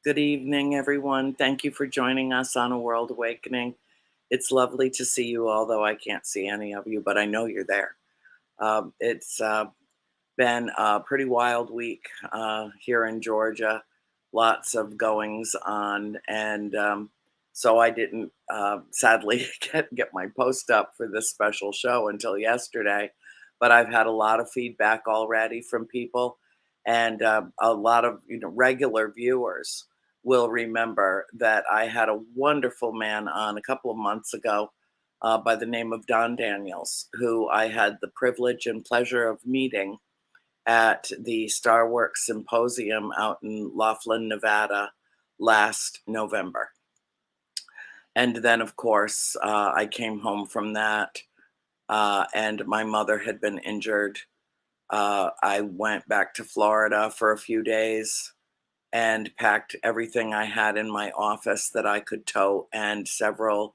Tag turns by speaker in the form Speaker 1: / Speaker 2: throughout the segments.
Speaker 1: Good evening, everyone. Thank you for joining us on A World Awakening. It's lovely to see you, although I can't see any of you, but I know you're there. It's been a pretty wild week here in Georgia, lots of goings on, and so I didn't sadly get my post up for this special show until yesterday. But I've had a lot of feedback already from people, and a lot of regular viewers will remember that I had a wonderful man on a couple of months ago by the name of Don Daniels, who I had the privilege and pleasure of meeting at the Star Works Symposium out in Laughlin, Nevada last November. And then, of course, I came home from that, and my mother had been injured. I went back to Florida for a few days and packed everything I had in my office that I could tow and several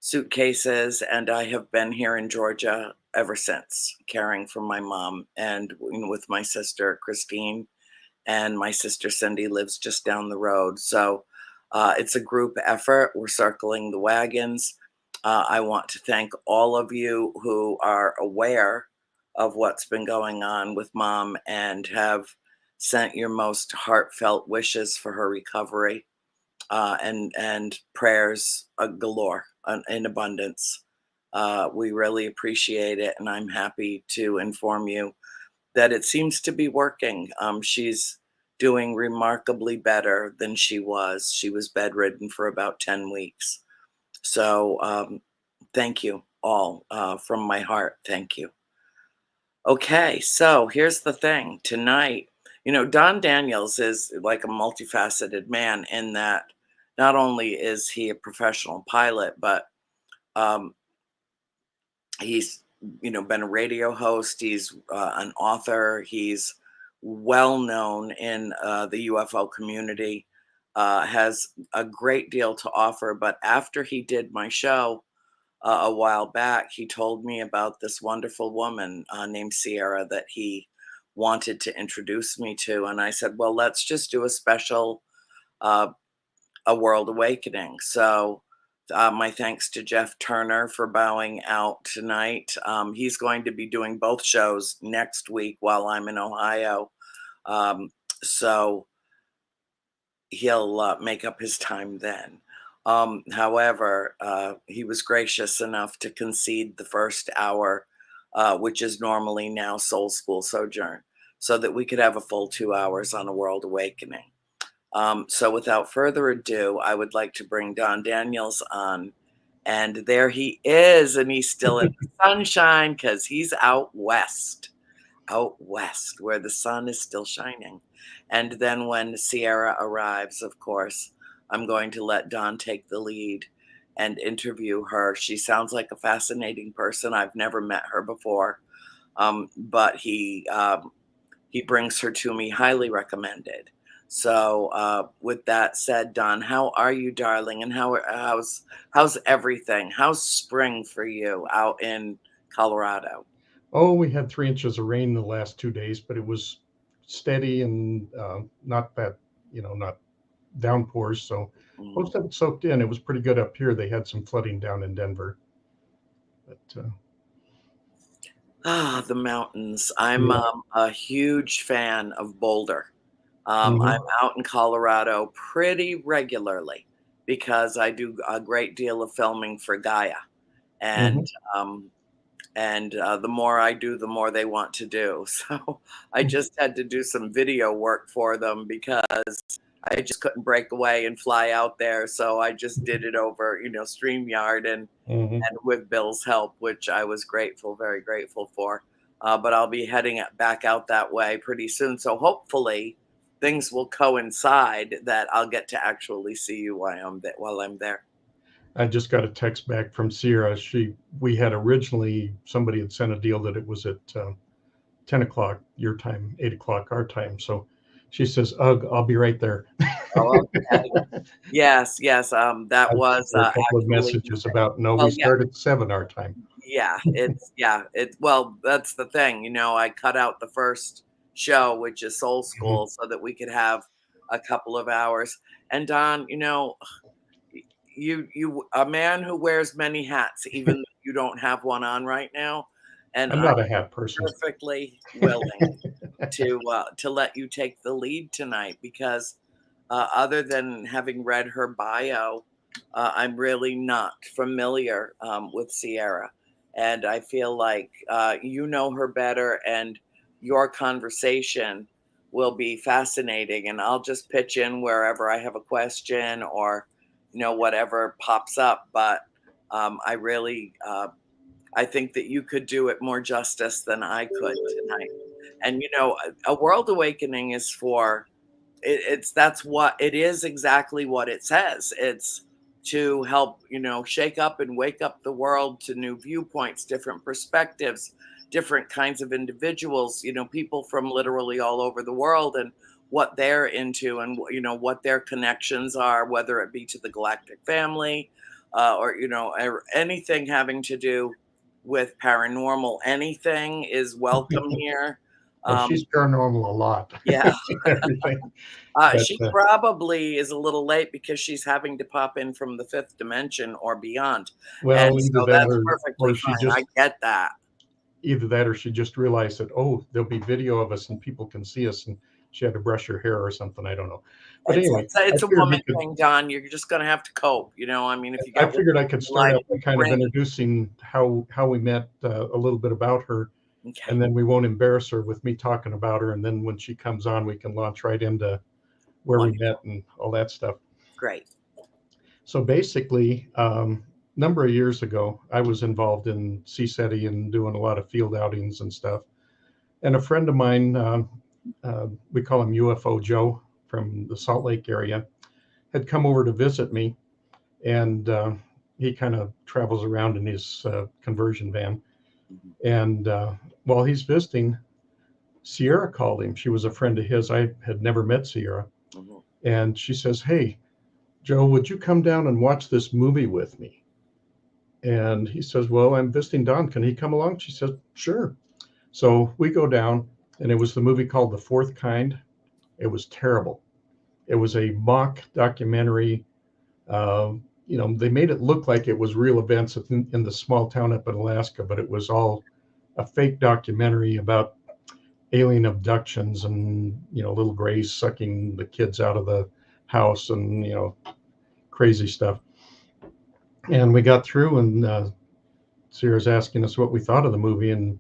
Speaker 1: suitcases. And I have been here in Georgia ever since, caring for my mom and with my sister Christine, and my sister Cindy lives just down the road. So it's a group effort. We're circling the wagons. I want to thank all of you who are aware of what's been going on with mom and have sent your most heartfelt wishes for her recovery, and prayers galore in abundance. We really appreciate it, and I'm happy to inform you that it seems to be working. She's doing remarkably better than she was. She was bedridden for about 10 weeks. So thank you all from my heart. Thank you. Okay, so here's the thing. Tonight, Don Daniels is like a multifaceted man in that not only is he a professional pilot, but um, he's been a radio host. He's an author. He's well known in the UFO community. Has a great deal to offer. But after he did my show a while back, he told me about this wonderful woman named Sierra that he wanted to introduce me to. And I said, well, let's just do a special uh, A World Awakening. So my thanks to Jeff Turner for bowing out tonight. He's going to be doing both shows next week while I'm in Ohio. Um, so he'll make up his time then. However, he was gracious enough to concede the first hour, which is normally now Soul School Sojourn, so that we could have a full 2 hours on A World Awakening. So without further ado, I would like to bring Don Daniels on. And there he is, and he's still in the sunshine because he's out west, where the sun is still shining. And then when Sierra arrives, of course, I'm going to let Don take the lead and interview her. She sounds like a fascinating person. I've never met her before, but he brings her to me, highly recommended. So, with that said, Don, how are you, darling? And how's everything? How's spring for you out in Colorado?
Speaker 2: Oh, we had 3 inches of rain the last 2 days, but it was steady and not that, not downpours. So
Speaker 1: Mm.
Speaker 2: most of it soaked in. It was pretty good up here. They had some flooding down in Denver, but
Speaker 1: Ah, the mountains. I'm
Speaker 2: yeah.
Speaker 1: a huge fan of Boulder. I'm
Speaker 2: Hmm.
Speaker 1: out in Colorado pretty regularly because I do a great deal of filming for Gaia, and
Speaker 2: Hmm.
Speaker 1: um, the more I do, the more they want to do. So I just had to do some video work for them because I just couldn't break away and fly out there. So I just did it over, StreamYard
Speaker 2: Hmm.
Speaker 1: and with Bill's help, which I was grateful, very grateful for. But I'll be heading back out that way pretty soon. So hopefully things will coincide that I'll get to actually see you while I'm there.
Speaker 2: I just got a text back from Sierra. We had originally somebody had sent a deal that it was at 10 o'clock your time, 8 o'clock our time. So she says, "Ugh, I'll be right there."
Speaker 1: Oh, okay. Yes, yes. That
Speaker 2: I sent
Speaker 1: was
Speaker 2: her a couple of
Speaker 1: actually,
Speaker 2: messages about no, we
Speaker 1: well, yeah,
Speaker 2: start at 7 our time.
Speaker 1: well, that's the thing. I cut out the first show, which is Soul
Speaker 2: Mhm.
Speaker 1: School, so that we could have a couple of hours. And Don, you a man who wears many hats, even though you don't have one on right now, and
Speaker 2: I'm
Speaker 1: I'm
Speaker 2: not a hat person.
Speaker 1: perfectly willing to let you take the lead tonight because other than having read her bio, I'm really not familiar with Sierra, and I feel like you know her better, and your conversation will be fascinating. And I'll just pitch in wherever I have a question or whatever pops up. But I really I think that you could do it more justice than I could tonight. And a world awakening is for it's that's what it is, exactly what it says. It's to help shake up and wake up the world to new viewpoints, different perspectives, different kinds of individuals, people from literally all over the world, and what they're into, and what their connections are, whether it be to the galactic family, or or anything having to do with paranormal. Anything is welcome here.
Speaker 2: Well,
Speaker 1: um,
Speaker 2: she's paranormal a lot.
Speaker 1: yeah.
Speaker 2: Everything. But
Speaker 1: She probably is a little late because she's having to pop in from the fifth dimension or beyond, and
Speaker 2: well,
Speaker 1: so that's perfectly
Speaker 2: she
Speaker 1: fine. I
Speaker 2: just
Speaker 1: get that.
Speaker 2: either that or she just realized that, oh, there'll be video of us and people can see us, and she had to brush her hair or something. I don't know. But
Speaker 1: It's
Speaker 2: anyway,
Speaker 1: it's a,
Speaker 2: I
Speaker 1: it's a
Speaker 2: figured
Speaker 1: woman
Speaker 2: we could.
Speaker 1: thing, Don. You're just going to have to cope. I mean, if you
Speaker 2: I
Speaker 1: got women
Speaker 2: figured I could
Speaker 1: in your
Speaker 2: start
Speaker 1: life,
Speaker 2: out by kind of
Speaker 1: great.
Speaker 2: introducing how we met, a little bit about her,
Speaker 1: Okay,
Speaker 2: and then we won't embarrass her with me talking about her. And then when she comes on, we can launch right into where we met
Speaker 1: wonderful,
Speaker 2: and all that stuff.
Speaker 1: great.
Speaker 2: So basically, number of years ago, I was involved in CSETI and doing a lot of field outings and stuff. And a friend of mine, we call him UFO Joe from the Salt Lake area, had come over to visit me. And he kind of travels around in his conversion van.
Speaker 1: Mhm,
Speaker 2: And while he's visiting, Sierra called him. She was a friend of his. I had never met Sierra.
Speaker 1: mhm.
Speaker 2: And she says, "Hey, Joe, would you come down and watch this movie with me?" And he says, "Well, I'm visiting Don. Can he come along?" She says, "Sure." So we go down, and it was the movie called The Fourth Kind. It was terrible. It was a mock documentary. They made it look like it was real events in the small town up in Alaska, but it was all a fake documentary about alien abductions and, little grays sucking the kids out of the house and, crazy stuff. And we got through, and Sierra's asking us what we thought of the movie. And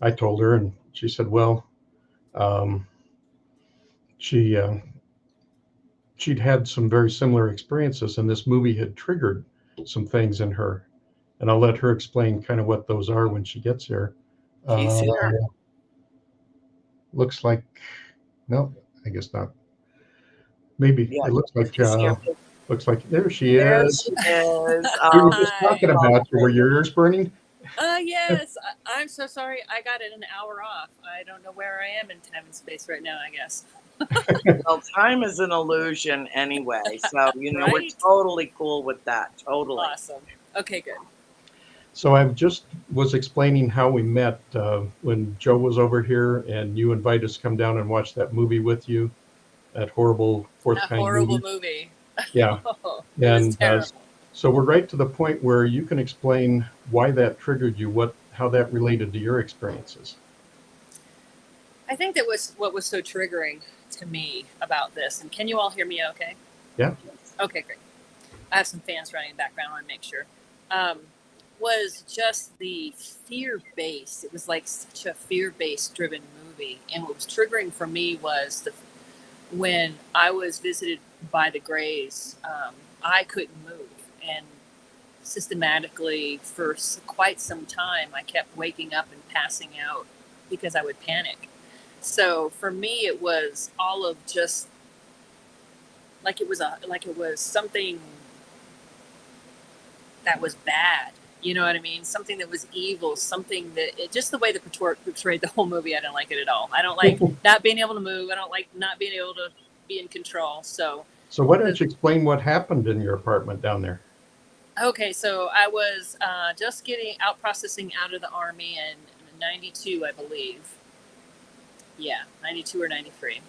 Speaker 2: I told her, and she said, well, um, she, she'd had some very similar experiences, and this movie had triggered some things in her. And I'll let her explain kind of what those are when she gets here.
Speaker 1: She's
Speaker 2: Uh,
Speaker 1: here.
Speaker 2: looks like, no, I guess not. Maybe
Speaker 1: Yeah,
Speaker 2: it
Speaker 1: she's here.
Speaker 2: looks like there she
Speaker 1: There
Speaker 2: is.
Speaker 1: she is.
Speaker 2: We were
Speaker 1: Oh,
Speaker 2: just
Speaker 3: Hi.
Speaker 2: talking about you. Were your ears burning?
Speaker 3: Yes. I'm so sorry. I got it an hour off. I don't know where I am in time and space right now, I guess.
Speaker 1: well, time is an illusion anyway, so we're
Speaker 3: Right?
Speaker 1: totally cool with that. Totally.
Speaker 3: Awesome. Okay, good.
Speaker 2: So I just was explaining how we met when Joe was over here, and you invited us to come down and watch that movie with you, that horrible Fourth
Speaker 3: A
Speaker 2: Kind
Speaker 3: horrible
Speaker 2: movie.
Speaker 3: movie.
Speaker 2: Yeah,
Speaker 3: It was
Speaker 2: and
Speaker 3: terrible.
Speaker 2: so we're right to the point where you can explain why that triggered you, how that related to your experiences.
Speaker 3: I think that was what was so triggering to me about this. And can you all hear me okay?
Speaker 2: Yeah.
Speaker 3: Okay, great. I have some fans running in the background. I want to make sure. Was just the fear-based. It was like such a fear-based driven movie. And what was triggering for me was when I was visited by the Greys, I couldn't move. And systematically, for quite some time, I kept waking up and passing out because I would panic. So for me, it was all of just like it was something that was bad. You know what I mean? Something that was evil, something just the way the portrayed the whole movie, I didn't like it at all. I don't like not being able to move. I don't like not being able to be in control. So
Speaker 2: why don't you explain what happened in your apartment down there?
Speaker 3: Okay, so I was just getting out processing out of the Army in 92, I believe. Yeah, 92 or 93.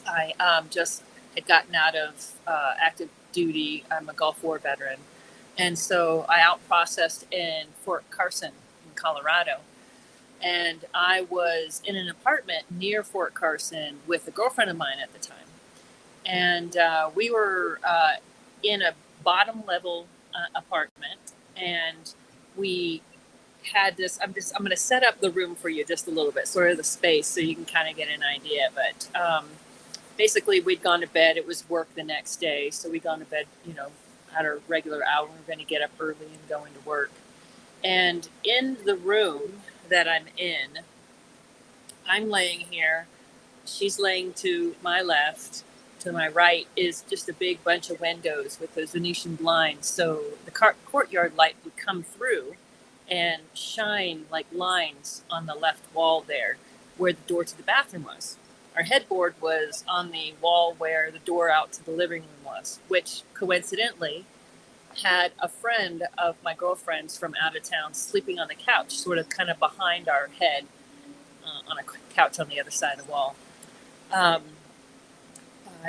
Speaker 3: I just had gotten out of active duty. I'm a Gulf War veteran. And so I out-processed in Fort Carson in Colorado. And I was in an apartment near Fort Carson with a girlfriend of mine at the time. And we were in a bottom level apartment. And we had this, I'm going to set up the room for you just a little bit, sort of the space, so you can kind of get an idea. But basically, we'd gone to bed. It was work the next day. So we'd gone to bed, at our regular hour. We were going to get up early and go into work. And in the room that I'm in, I'm laying here. She's laying to my left. To my right is just a big bunch of windows with those Venetian blinds. So the courtyard light would come through and shine like lines on the left wall there where the door to the bathroom was. Our headboard was on the wall where the door out to the living room was, which coincidentally had a friend of my girlfriend's from out of town sleeping on the couch, sort of kind of behind our head on a couch on the other side of the wall.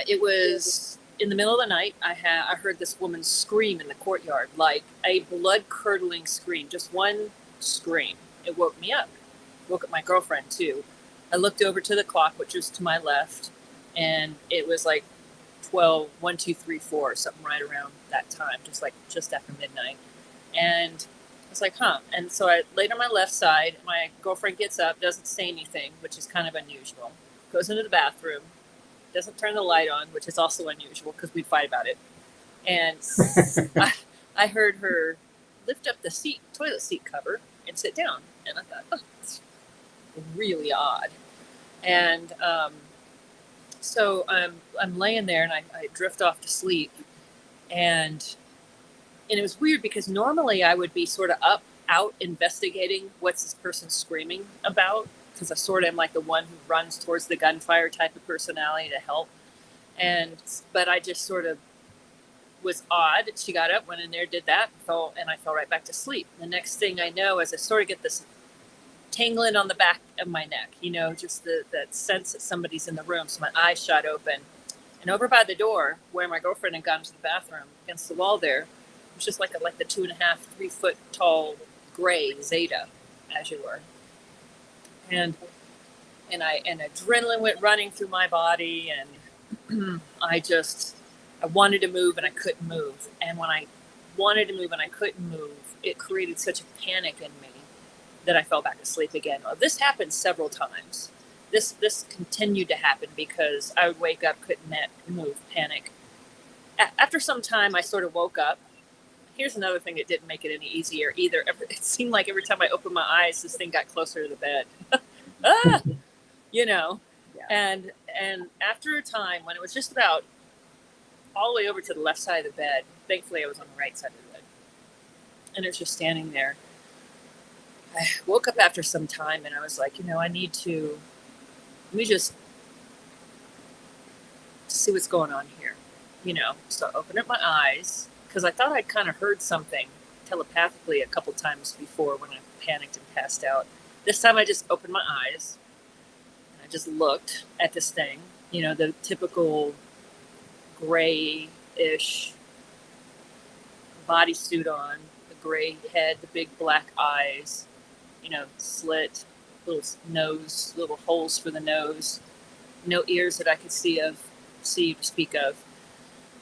Speaker 3: It was in the middle of the night. I heard this woman scream in the courtyard, like a blood-curdling scream, just one scream. It woke me up. Woke up my girlfriend too. I looked over to the clock, which was to my left, and it was like 12, 1, 2, 3, 4, something right around that time, just after midnight. And I was like, huh. And so I laid on my left side. My girlfriend gets up, doesn't say anything, which is kind of unusual. Goes into the bathroom, doesn't turn the light on, which is also unusual because we'd fight about it. And I heard her lift up the toilet seat cover and sit down. And I thought, oh, that's really odd. And so I'm laying there and I drift off to sleep. And it was weird because normally I would be sort of out investigating what's this person screaming about, because I sort of am like the one who runs towards the gunfire type of personality to help. But I just sort of was odd. She got up, went in there, did that, and I fell right back to sleep. The next thing I know is I sort of get this tingling on the back of my neck, just that sense that somebody's in the room. So my eyes shot open. And over by the door, where my girlfriend had gone to the bathroom, against the wall there, was just like the 2.5, 3 foot tall gray Zeta, as you were. And adrenaline went running through my body, and I wanted to move and I couldn't move. And when I wanted to move and I couldn't move, it created such a panic in me that I fell back asleep again. Well, this happened several times. This continued to happen because I would wake up, couldn't move, panic. After some time, I sort of woke up. Here's another thing that didn't make it any easier either. It seemed like every time I opened my eyes, this thing got closer to the bed. Yeah. And after a time when it was just about all the way over to the left side of the bed, thankfully I was on the right side of the bed, and it was just standing there. I woke up after some time and I was like, let me just see what's going on here, So I opened up my eyes because I thought I'd kind of heard something telepathically a couple times before when I panicked and passed out. This time I just opened my eyes and I just looked at this thing, the typical grayish bodysuit on, the gray head, the big black eyes, slit, little nose, little holes for the nose, no ears that I could see to speak of.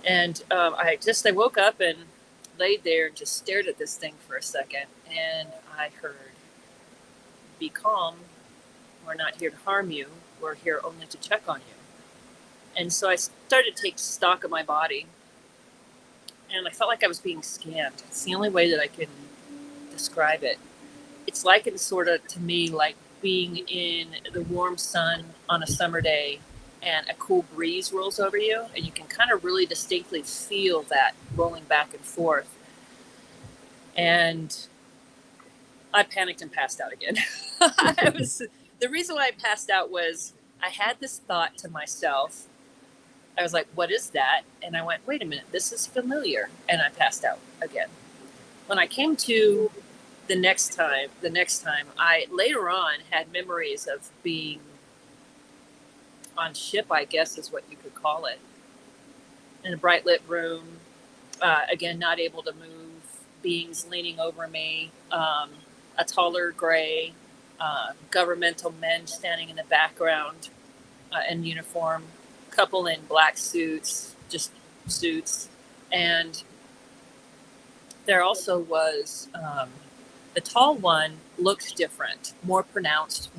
Speaker 3: And I woke up and laid there and just stared at this thing for a second, and I heard, "Be calm. We're not here to harm you. We're here only to check on you." And so I started to take stock of my body, and I felt like I was being scanned. It's the only way that I can describe it. It's likened sort of to me like being in the warm sun on a summer day and a cool breeze rolls over you, and you can kind of really distinctly feel that rolling back and forth. And I panicked and passed out again. The reason why I passed out was I had this thought to myself. I was like, what is that? And I went, wait a minute, this is familiar. And I passed out again. When I came to the next time, I later on had memories of being on ship, I guess is what you could call it. In a bright lit room, again, not able to move, beings leaning over me, a taller gray, governmental men standing in the background in uniform, couple in black suits, just suits. And there also was the tall one looked different, more pronounced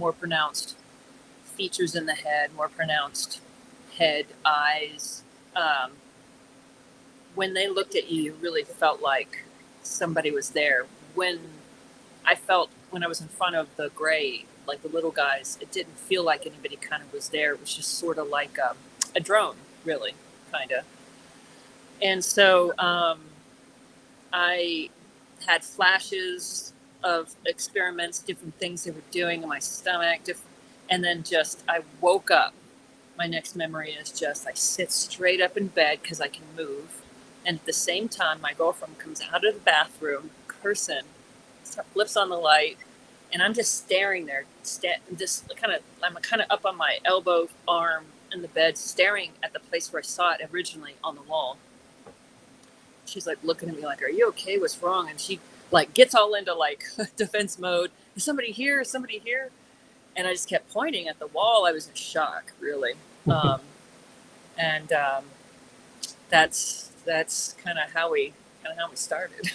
Speaker 3: features in the head, more pronounced head, eyes. When they looked at you, you really felt like somebody was there. When I was in front of the gray, like the little guys, it didn't feel like anybody kind of was there. It was just sort of like a drone, really, kind of. And so I had flashes of experiments, different things they were doing in my stomach, and then just I woke up. My next memory is just I sit straight up in bed because I can move. And at the same time, my girlfriend comes out of the bathroom, cursing, flips on the light, and I'm just staring there, I'm kind of up on my elbow, arm in the bed, staring at the place where I saw it originally on the wall. She's like looking at me like, "Are you okay? What's wrong?" And she like gets all into like defense mode. Is somebody here? Is somebody here? And I just kept pointing at the wall. I was in shock, really. That's kind of how we started.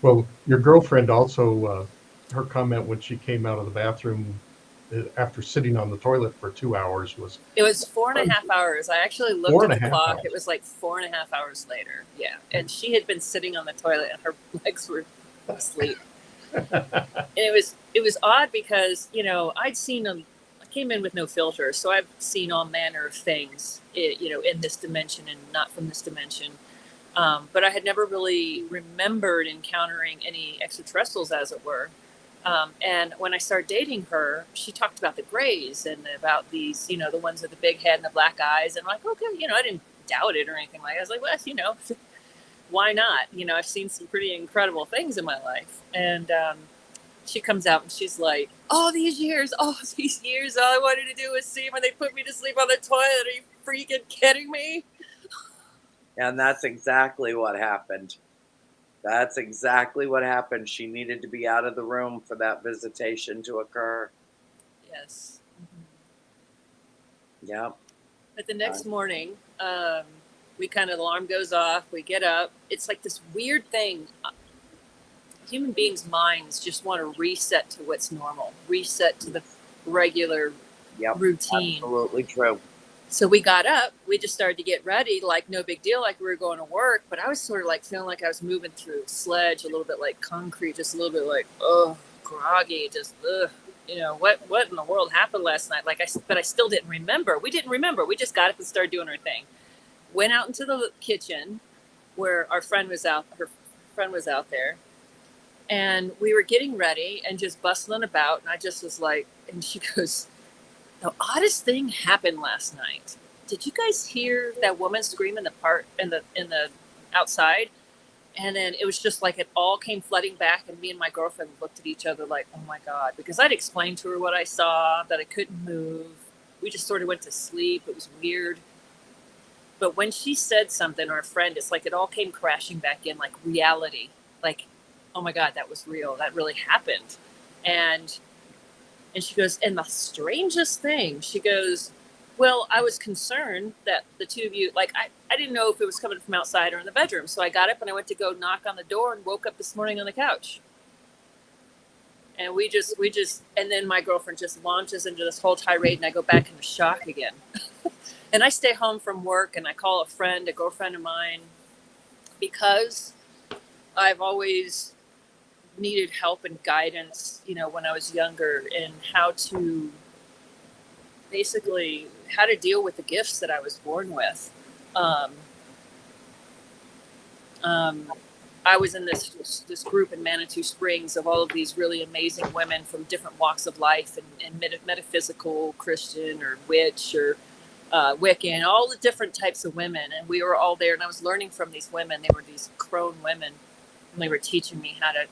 Speaker 2: Well, your girlfriend also, her comment when she came out of the bathroom after sitting on the toilet for 2 hours
Speaker 3: it was 4.5 hours. I actually looked at the clock. It was like 4.5 hours later. Yeah. And she had been sitting on the toilet and her legs were asleep. And it was odd because, I came in with no filter. So I've seen all manner of things, in this dimension and not from this dimension. But I had never really remembered encountering any extraterrestrials, as it were. And when I started dating her, she talked about the grays and about these, the ones with the big head and the black eyes. And I'm like, okay, I didn't doubt it or anything like that. I was like, well, why not? I've seen some pretty incredible things in my life. And she comes out and she's like, all these years, all I wanted to do was see when they put me to sleep on the toilet. Are you freaking kidding me?
Speaker 1: And that's exactly what happened. That's exactly what happened. She needed to be out of the room for that visitation to occur.
Speaker 3: Yes.
Speaker 1: Mm-hmm. Yep.
Speaker 3: But the next morning, the alarm goes off. We get up. It's like this weird thing. Human beings' minds just want to reset to what's normal, reset to the regular routine.
Speaker 1: Absolutely true.
Speaker 3: So we got up, we just started to get ready, like no big deal, like we were going to work. But I was sort of like feeling like I was moving through sludge, a little bit like concrete, just a little bit like, groggy, just, what in the world happened last night? But I still didn't remember. We didn't remember. We just got up and started doing our thing. Went out into the kitchen where her friend was out there. And we were getting ready and just bustling about. And I just was like, and she goes, the oddest thing happened last night. Did you guys hear that woman scream in the outside? And then it was just like it all came flooding back, and me and my girlfriend looked at each other like, oh my God, because I'd explained to her what I saw, that I couldn't move. We just sort of went to sleep. It was weird. But when she said something, our friend, it's like it all came crashing back in, like reality. Like, oh my God, that was real. That really happened. And she goes, and the strangest thing, she goes, well, I was concerned that the two of you, like, I didn't know if it was coming from outside or in the bedroom. So I got up and I went to go knock on the door and woke up this morning on the couch. And we just, and then my girlfriend just launches into this whole tirade and I go back into shock again. And I stay home from work and I call a girlfriend of mine, because I've always needed help and guidance, when I was younger, in how to deal with the gifts that I was born with. I was in this group in Manitou Springs of all of these really amazing women from different walks of life and metaphysical, Christian or witch or Wiccan, all the different types of women. And we were all there and I was learning from these women. They were these crone women and they were teaching me how to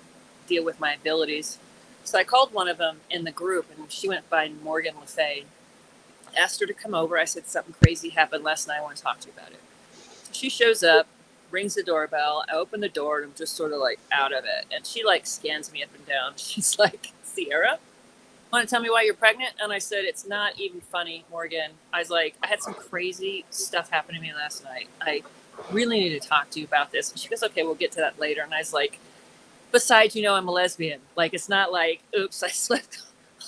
Speaker 3: deal with my abilities. So I called one of them in the group and she went by Morgan Le Fay. asked her to come over. I said, something crazy happened last night. I want to talk to you about it. So she shows up, rings the doorbell. I open the door and I'm just sort of like out of it. And she like scans me up and down. She's like, Sierra, want to tell me why you're pregnant? And I said, it's not even funny, Morgan. I was like, I had some crazy stuff happen to me last night. I really need to talk to you about this. And she goes, okay, we'll get to that later. And I was like, besides, I'm a lesbian. Like, it's not like, oops, I slept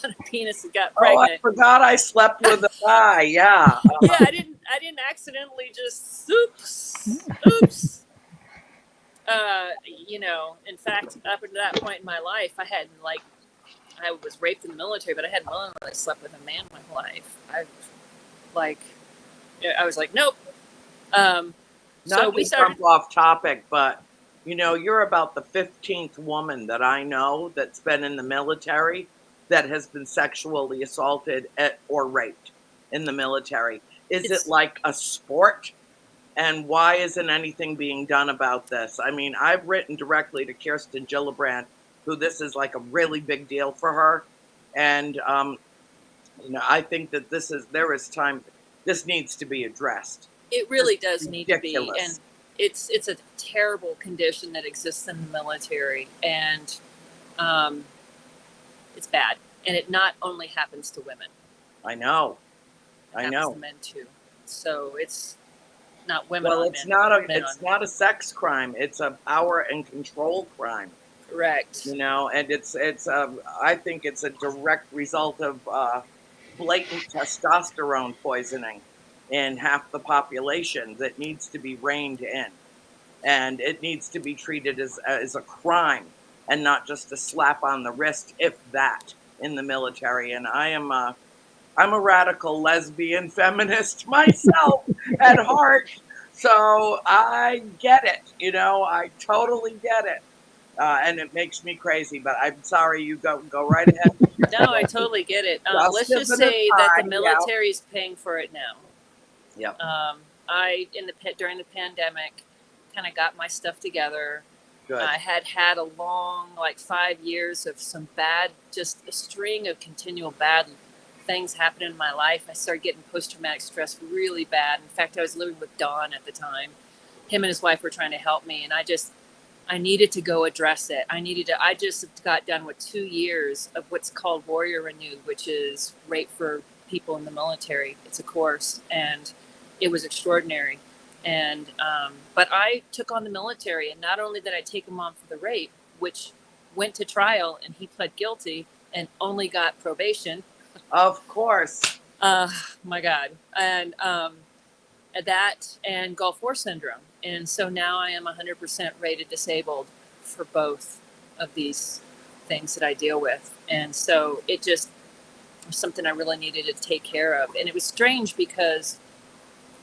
Speaker 3: on a penis and got pregnant.
Speaker 1: Oh, I forgot I slept with a guy. Yeah.
Speaker 3: Yeah, I didn't accidentally just oops. In fact, up until that point in my life, I was raped in the military, but I hadn't willingly slept with a man my whole life. I was like, nope. So we started
Speaker 1: jump off topic, but you're about the 15th woman that I know that's been in the military that has been sexually assaulted or raped in the military. Is it like a sport? And why isn't anything being done about this? I mean, I've written directly to Kirsten Gillibrand, who this is like a really big deal for her. And, I think that there is time, this needs to be addressed.
Speaker 3: It really does need to be. And it's a terrible condition that exists in the military. And it's bad. And it not only happens to women.
Speaker 1: I know.
Speaker 3: It happens to men too. So it's not women.
Speaker 1: Well,
Speaker 3: on
Speaker 1: it's
Speaker 3: men,
Speaker 1: it's not a sex crime. It's a power and control crime.
Speaker 3: Correct.
Speaker 1: And I think it's a direct result of blatant testosterone poisoning in half the population that needs to be reined in, and it needs to be treated as a crime and not just a slap on the wrist, if that, in the military. And I'm a radical lesbian feminist myself at heart, so I get it. I totally get it. And it makes me crazy, but I'm sorry. You go right ahead.
Speaker 3: No, I totally get it. Let's just say that the military is paying for it now.
Speaker 1: Yeah.
Speaker 3: During the pandemic, kind of got my stuff together.
Speaker 1: Good.
Speaker 3: I had a long, 5 years of some bad, just a string of continual bad things happening in my life. I started getting post-traumatic stress really bad. In fact, I was living with Don at the time. Him and his wife were trying to help me, and I needed to go address it. I just got done with 2 years of what's called Warrior Renewed, which is rape for people in the military. It's a course, and it was extraordinary. And, but I took on the military, and not only did I take him on for the rape, which went to trial, and he pled guilty and only got probation.
Speaker 1: Of course.
Speaker 3: My God. And, that and Gulf War syndrome. And so now I am 100% rated disabled for both of these things that I deal with. And so it just was something I really needed to take care of. And it was strange because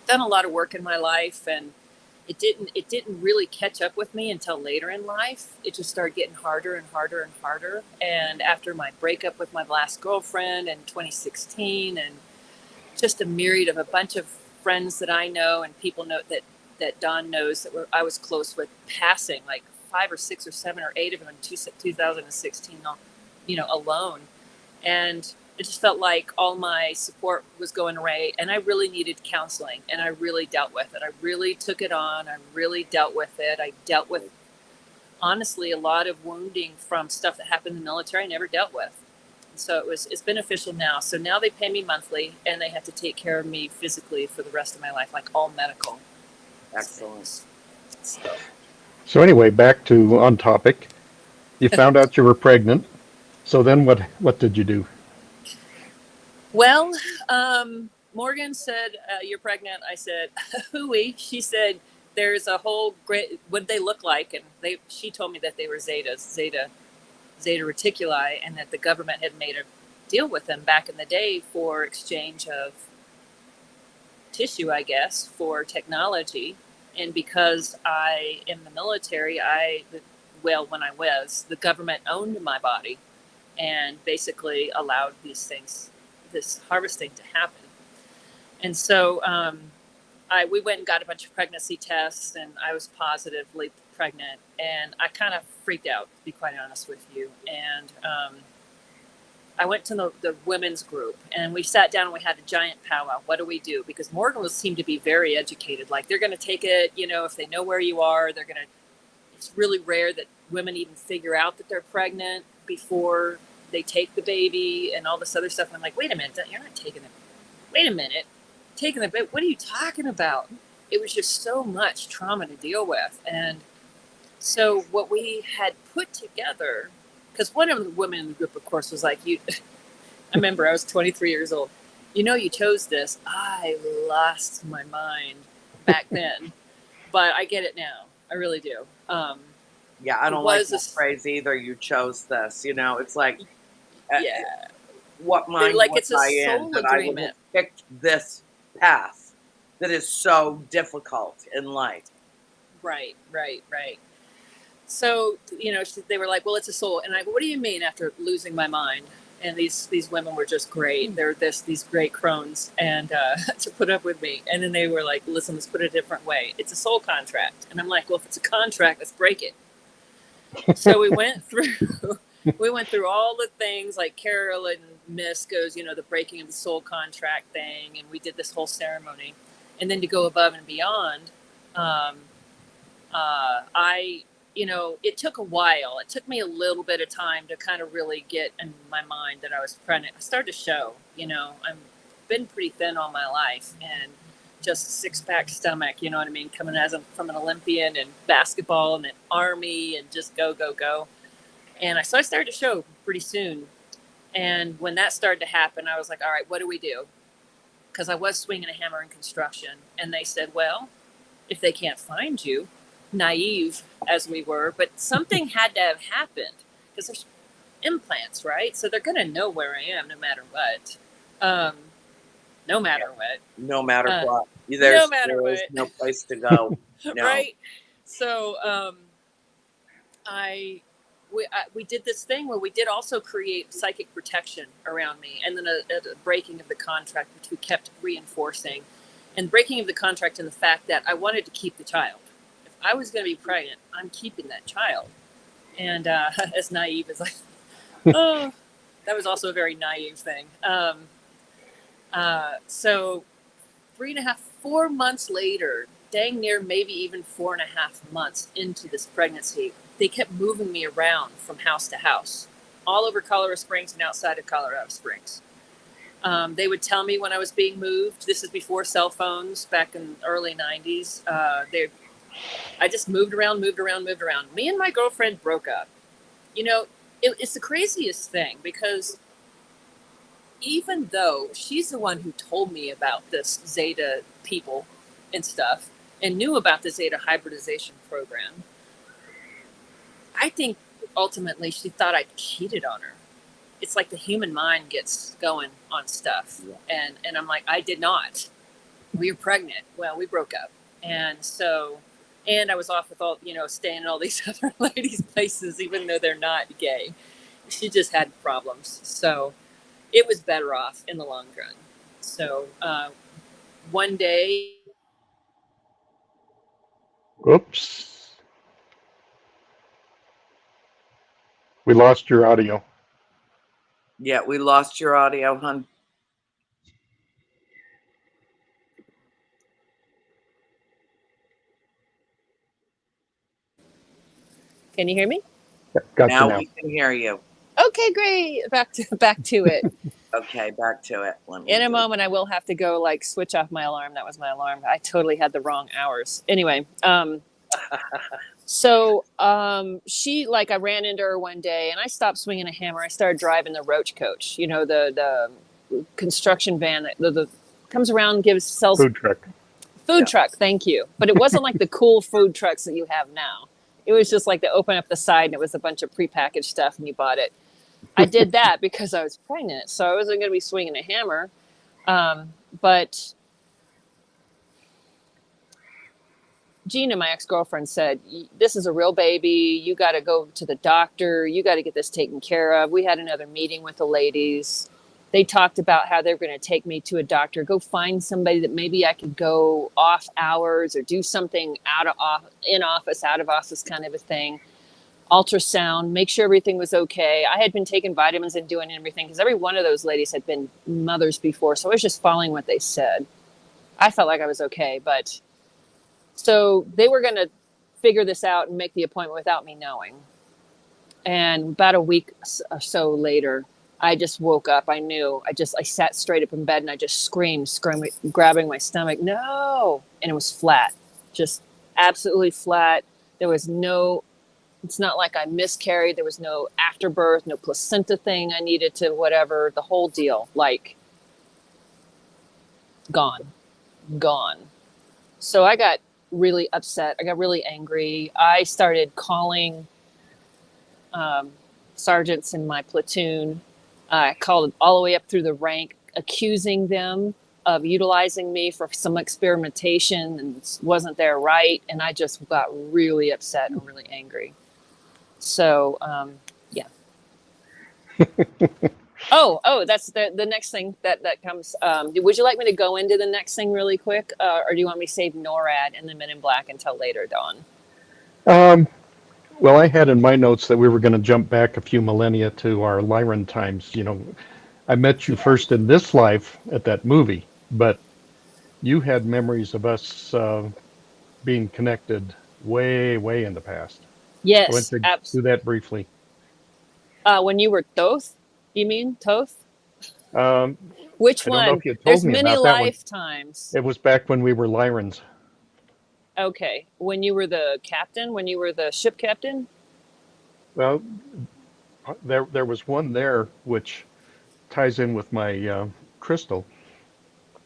Speaker 3: I've done a lot of work in my life, and it didn't really catch up with me until later in life. It just started getting harder and harder and harder. And after my breakup with my last girlfriend in 2016, and just a myriad of a bunch of friends that I know and people know that Don knows that I was close with, passing, like 5 or 6 or 7 or 8 of them in 2016, alone. And it just felt like all my support was going away, and I really needed counseling, and I really dealt with it. I really took it on. I really dealt with it. I dealt with, honestly, a lot of wounding from stuff that happened in the military I never dealt with. So it's beneficial now. So now they pay me monthly, and they have to take care of me physically for the rest of my life, like all medical.
Speaker 1: Excellent.
Speaker 2: So anyway, back to on topic. You found out you were pregnant. So then what did you do?
Speaker 3: Well, Morgan said, you're pregnant. I said, hooey. She said, there's a whole great, what they look like. And she told me that they were Zeta Reticuli, and that the government had made a deal with them back in the day for exchange of tissue, I guess, for technology. And because I am in the military, when I was, the government owned my body and basically allowed this harvesting to happen. And so we went and got a bunch of pregnancy tests, and I was positively pregnant, and I kind of freaked out, to be quite honest with you. And I went to the women's group, and we sat down and we had a giant powwow. What do we do? Because Morgan seemed to be very educated. Like, they're going to take it, you know, if they know where you are, they're going to, it's really rare that women even figure out that they're pregnant before they take the baby and all this other stuff. And I'm like, wait a minute, you're not taking it. Wait a minute, taking the baby. What are you talking about? It was just so much trauma to deal with. And so what we had put together, because one of the women in the group, of course, was like, I remember I was 23 years old. You know, you chose this. I lost my mind back then, but I get it now. I really do.
Speaker 1: Yeah, I don't like that phrase either. You chose this. You know, it's like,
Speaker 3: yeah,
Speaker 1: what mind
Speaker 3: like
Speaker 1: was
Speaker 3: it's a
Speaker 1: I in
Speaker 3: soul
Speaker 1: that I would
Speaker 3: agreement.
Speaker 1: have picked this path that is so difficult in life?
Speaker 3: Right. So, you know, they were like, well, it's a soul. And I go, what do you mean, after losing my mind? And these women were just great. They're these great crones, and to put up with me. And then they were like, listen, let's put it a different way. It's a soul contract. And I'm like, well, if it's a contract, let's break it. So we went through all the things, like Carolyn Miss goes, you know, the breaking of the soul contract thing. And we did this whole ceremony. And then to go above and beyond, you know, it took a while. It took me a little bit of time to kind of really get in my mind that I was pregnant. I started to show, you know, I've been pretty thin all my life, and just a 6-pack stomach, you know what I mean? Coming from an Olympian and basketball and an army and just go. And so I started to show pretty soon. And when that started to happen, I was like, all right, what do we do? Because I was swinging a hammer in construction. And they said, well, if they can't find you, naive as we were, but something had to have happened, because there's implants, right? So they're going to know where I am no matter what. No matter what.
Speaker 1: No matter what.
Speaker 3: No matter what.
Speaker 1: No place to go. No.
Speaker 3: Right? So we did this thing where we did also create psychic protection around me, and then a breaking of the contract, which we kept reinforcing, and breaking of the contract in the fact that I wanted to keep the child. If I was going to be pregnant, I'm keeping that child. And as naive as that was also a very naive thing. So 4 months later, dang near maybe even 4.5 months into this pregnancy, they kept moving me around from house to house, all over Colorado Springs and outside of Colorado Springs. They would tell me when I was being moved. This is before cell phones, back in the early 90s. I just moved around. Me and my girlfriend broke up. You know, it's the craziest thing, because even though she's the one who told me about this Zeta people and stuff, and knew about the Zeta hybridization program, I think ultimately she thought I cheated on her. It's like the human mind gets going on stuff. Yeah. And I'm like, I did not. We were pregnant. Well, we broke up. And I was off with all, you know, staying in all these other ladies' places, even though they're not gay. She just had problems. So it was better off in the long run. So one day.
Speaker 2: Oops. We lost your audio.
Speaker 1: Yeah, we lost your audio, hon.
Speaker 3: Can you hear me?
Speaker 2: Got
Speaker 1: now
Speaker 2: you now.
Speaker 1: We can hear you.
Speaker 3: Okay, great. Back to it.
Speaker 1: Okay, back to it.
Speaker 3: In a moment, I will have to go like switch off my alarm. That was my alarm. I totally had the wrong hours. Anyway, so she, like, I ran into her one day and I stopped swinging a hammer. I started driving the roach coach, you know, the construction van that comes around, sells
Speaker 2: food
Speaker 3: truck. Thank you. But it wasn't like the cool food trucks that you have now. It was just like to open up the side and it was a bunch of prepackaged stuff and you bought it. I did that because I was pregnant, so I wasn't going to be swinging a hammer. But Gina, my ex-girlfriend, said, this is a real baby. You got to go to the doctor. You got to get this taken care of. We had another meeting with the ladies. They talked about how they're going to take me to a doctor, go find somebody that maybe I could go off hours or do something in office, out of office kind of a thing. ultrasound, make sure everything was okay. I had been taking vitamins and doing everything because every one of those ladies had been mothers before. So I was just following what they said. I felt like I was okay, but so they were going to figure this out and make the appointment without me knowing. And about a week or so later, I just woke up. I knew. I sat straight up in bed and I just screamed, grabbing my stomach. No. And it was flat, just absolutely flat. There was no, it's not like I miscarried. There was no afterbirth, no placenta thing I needed to whatever, the whole deal, like gone. So I got really upset. I got really angry. I started calling sergeants in my platoon. I called all the way up through the rank, accusing them of utilizing me for some experimentation and wasn't there right. And I just got really upset and really angry. So, yeah. Oh, that's the next thing that comes. Would you like me to go into the next thing really quick? Or do you want me to save NORAD and the Men in Black until later, Dawn?
Speaker 2: Well, I had in my notes that we were going to jump back a few millennia to our Lyran times. You know, I met you first in this life at that movie, but you had memories of us being connected way, way in the past.
Speaker 3: Yes,
Speaker 2: I went to do that briefly.
Speaker 3: When you were Thoth, you mean Thoth? Which
Speaker 2: I
Speaker 3: one?
Speaker 2: don't know if you told
Speaker 3: There's
Speaker 2: me
Speaker 3: many
Speaker 2: about that
Speaker 3: lifetimes.
Speaker 2: It was back when we were Lyrans.
Speaker 3: Okay, when you were the captain, when you were the ship captain?
Speaker 2: Well, there was one there which ties in with my crystal.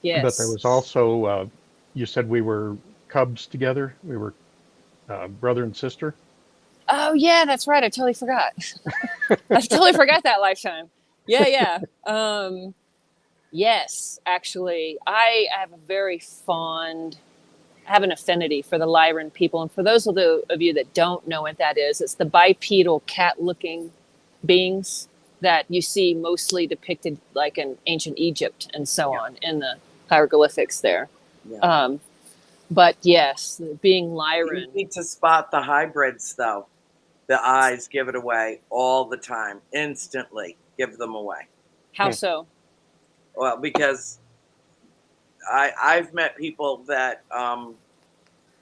Speaker 3: Yes.
Speaker 2: But there was also, you said we were cubs together. We were brother and sister.
Speaker 3: Oh, yeah, that's right. I totally forgot. I totally forgot that lifetime. Yeah. Yes, actually, I have an affinity for the Lyran people. And for those of you that don't know what that is, it's the bipedal cat-looking beings that you see mostly depicted like in ancient Egypt and so on in the hieroglyphics there. Yeah. But yes, being Lyran.
Speaker 1: You need to spot the hybrids, though. The eyes give it away all the time, instantly give them away.
Speaker 3: How so?
Speaker 1: Well, because I've met people that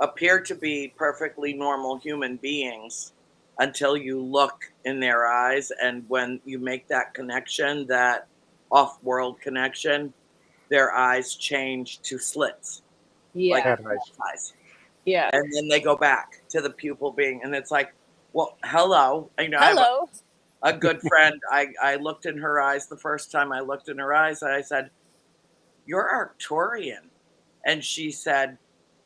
Speaker 1: appear to be perfectly normal human beings until you look in their eyes. And when you make that connection, that off-world connection, their eyes change to slits.
Speaker 3: Yeah.
Speaker 1: Like eyes.
Speaker 3: Yeah.
Speaker 1: And then they go back to the pupil being, and it's like, well, hello. You know,
Speaker 3: hello.
Speaker 1: I have a good friend. I looked in her eyes the first time I looked in her eyes, and I said, "You're Arcturian." And she said,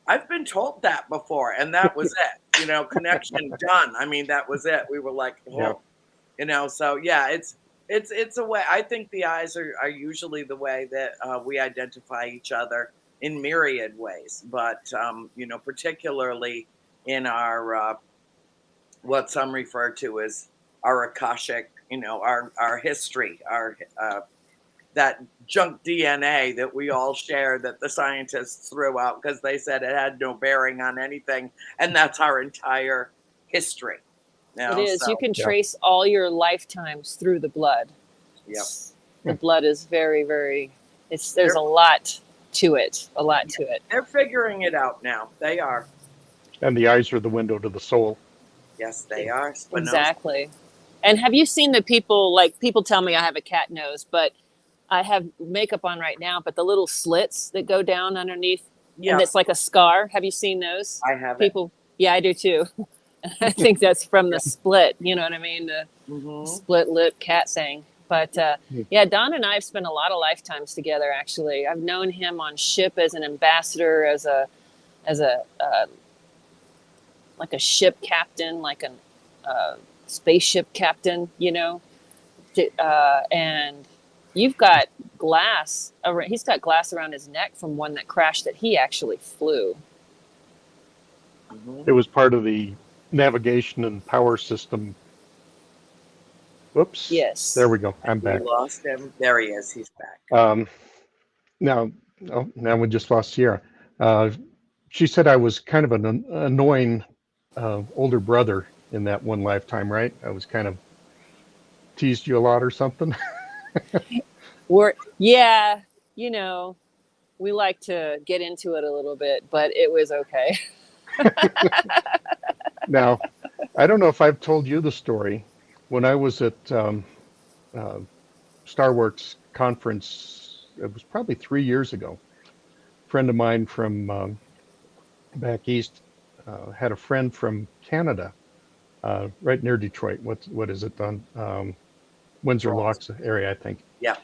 Speaker 1: "I've been told that before." And that was it, you know, connection done. I mean, that was it. We were like, whoa, you know, so yeah, it's a way. I think the eyes are usually the way that we identify each other in myriad ways. But, you know, particularly in our, what some refer to as our Akashic, you know, our history, our that junk DNA that we all share that the scientists threw out because they said it had no bearing on anything. And that's our entire history. You know?
Speaker 3: It is. So, you can trace all your lifetimes through the blood.
Speaker 1: Yep.
Speaker 3: The blood is very, very, there's a lot to it.
Speaker 1: They're figuring it out now. They are.
Speaker 2: And the eyes are the window to the soul.
Speaker 1: Yes, they are.
Speaker 3: Exactly. And have you seen the people, like people tell me I have a cat nose, but I have makeup on right now, but the little slits that go down underneath, and it's like a scar. Have you seen those?
Speaker 1: I have.
Speaker 3: People, yeah, I do too. I think that's from the split. You know what I mean? The split lip cat thing. But yeah, Don and I have spent a lot of lifetimes together. Actually, I've known him on ship as an ambassador, as a like a ship captain, like a spaceship captain. You know, and. You've got glass. He's got glass around his neck from one that crashed that he actually flew.
Speaker 2: It was part of the navigation and power system. Whoops.
Speaker 3: Yes.
Speaker 2: There we go. I'm back.
Speaker 1: We lost him. There he is. He's back.
Speaker 2: Now we just lost Sierra. She said I was kind of an annoying older brother in that one lifetime, right? I was kind of teased you a lot or something.
Speaker 3: Yeah, you know, we like to get into it a little bit, but it was okay.
Speaker 2: Now, I don't know if I've told you the story. When I was at uh, StarWorks conference, it was probably 3 years ago. A friend of mine from back east had a friend from Canada, right near Detroit. What is it on Windsor Locks area, I think.
Speaker 1: Yeah.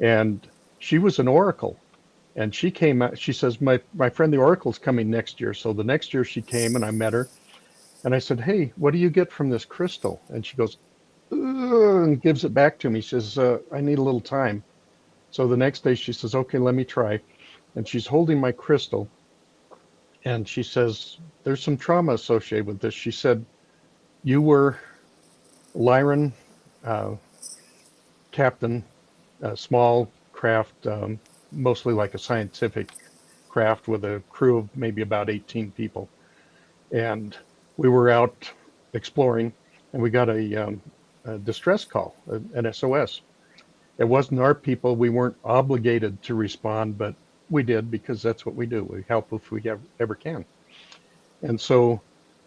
Speaker 2: And she was an oracle, and she came out. She says, my friend the oracle's coming next year. So the next year she came, and I met her, and I said, hey, what do you get from this crystal? And she goes, "Ugh," and gives it back to me. She says, I need a little time. So the next day she says, okay, let me try. And she's holding my crystal, and she says, there's some trauma associated with this. She said, you were Lyran uh, captain, a small craft, mostly like a scientific craft with a crew of maybe about 18 people. And we were out exploring, and we got a distress call, an SOS. It wasn't our people. We weren't obligated to respond, but we did because that's what we do. We help if we ever can. And so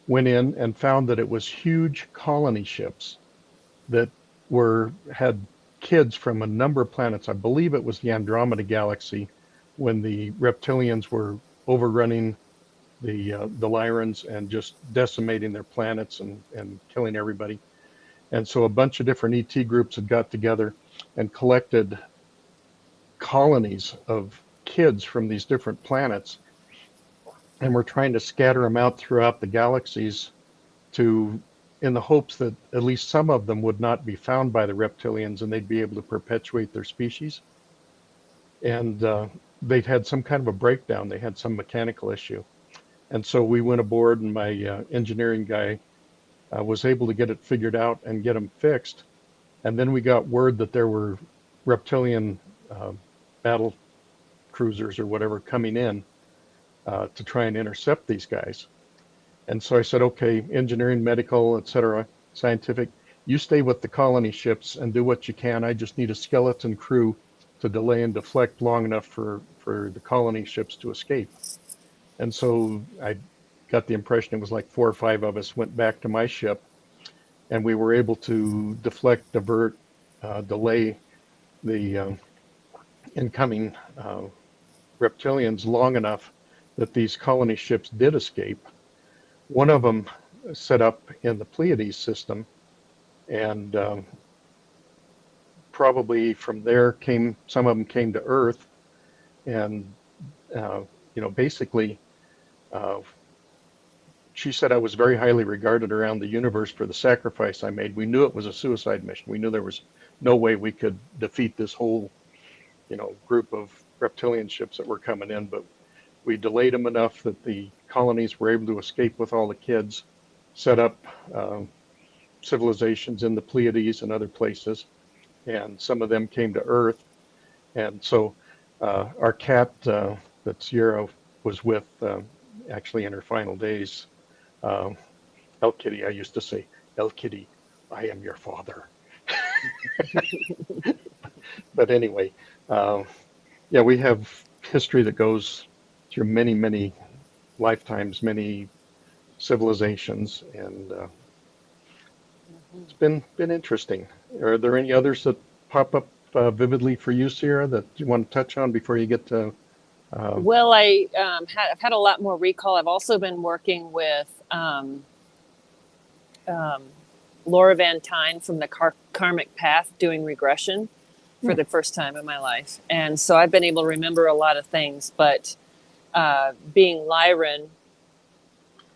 Speaker 2: went in and found that it was huge colony ships that had kids from a number of planets. I believe it was the Andromeda galaxy when the reptilians were overrunning the Lyrans and just decimating their planets and killing everybody. And so a bunch of different ET groups had got together and collected colonies of kids from these different planets, and were trying to scatter them out throughout the galaxies in the hopes that at least some of them would not be found by the reptilians and they'd be able to perpetuate their species. And they'd had some kind of a breakdown. They had some mechanical issue. And so we went aboard, and my engineering guy was able to get it figured out and get them fixed. And then we got word that there were reptilian battle cruisers or whatever coming in to try and intercept these guys. And so I said, okay, engineering, medical, etc., scientific, you stay with the colony ships and do what you can. I just need a skeleton crew to delay and deflect long enough for the colony ships to escape. And so I got the impression it was like 4 or 5 of us went back to my ship, and we were able to deflect, divert, delay the incoming reptilians long enough that these colony ships did escape. One of them set up in the Pleiades system, and probably from there some of them came to Earth, and basically, she said I was very highly regarded around the universe for the sacrifice I made. We knew it was a suicide mission. We knew there was no way we could defeat this whole, group of reptilian ships that were coming in, but we delayed them enough that the colonies were able to escape with all the kids, set up civilizations in the Pleiades and other places, and some of them came to Earth. And so our cat that Sierra was with, actually in her final days, El Kitty, I used to say, El Kitty, I am your father. But anyway, yeah, we have history that goes through many, many lifetimes, many civilizations, and it's been interesting. Are there any others that pop up vividly for you, Sierra, that you want to touch on before you get to?
Speaker 3: Well, I've had a lot more recall. I've also been working with Laura Van Tyne from the Karmic Path doing regression for the first time in my life. And so I've been able to remember a lot of things, but being Lyran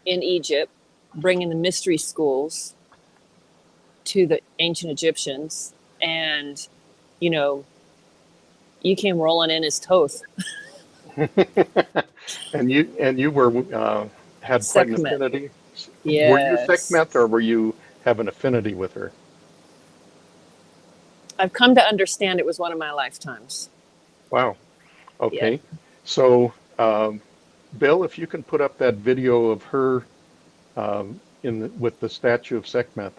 Speaker 3: in Egypt, bringing the mystery schools to the ancient Egyptians, and, you came rolling in as Toth.
Speaker 2: And you were had quite an affinity.
Speaker 3: Yes.
Speaker 2: Were you Sekhmet, or were you have an affinity with her?
Speaker 3: I've come to understand it was one of my lifetimes.
Speaker 2: Wow. Okay.
Speaker 3: Yeah.
Speaker 2: So, Bill, if you can put up that video of her with the statue of Sekhmet.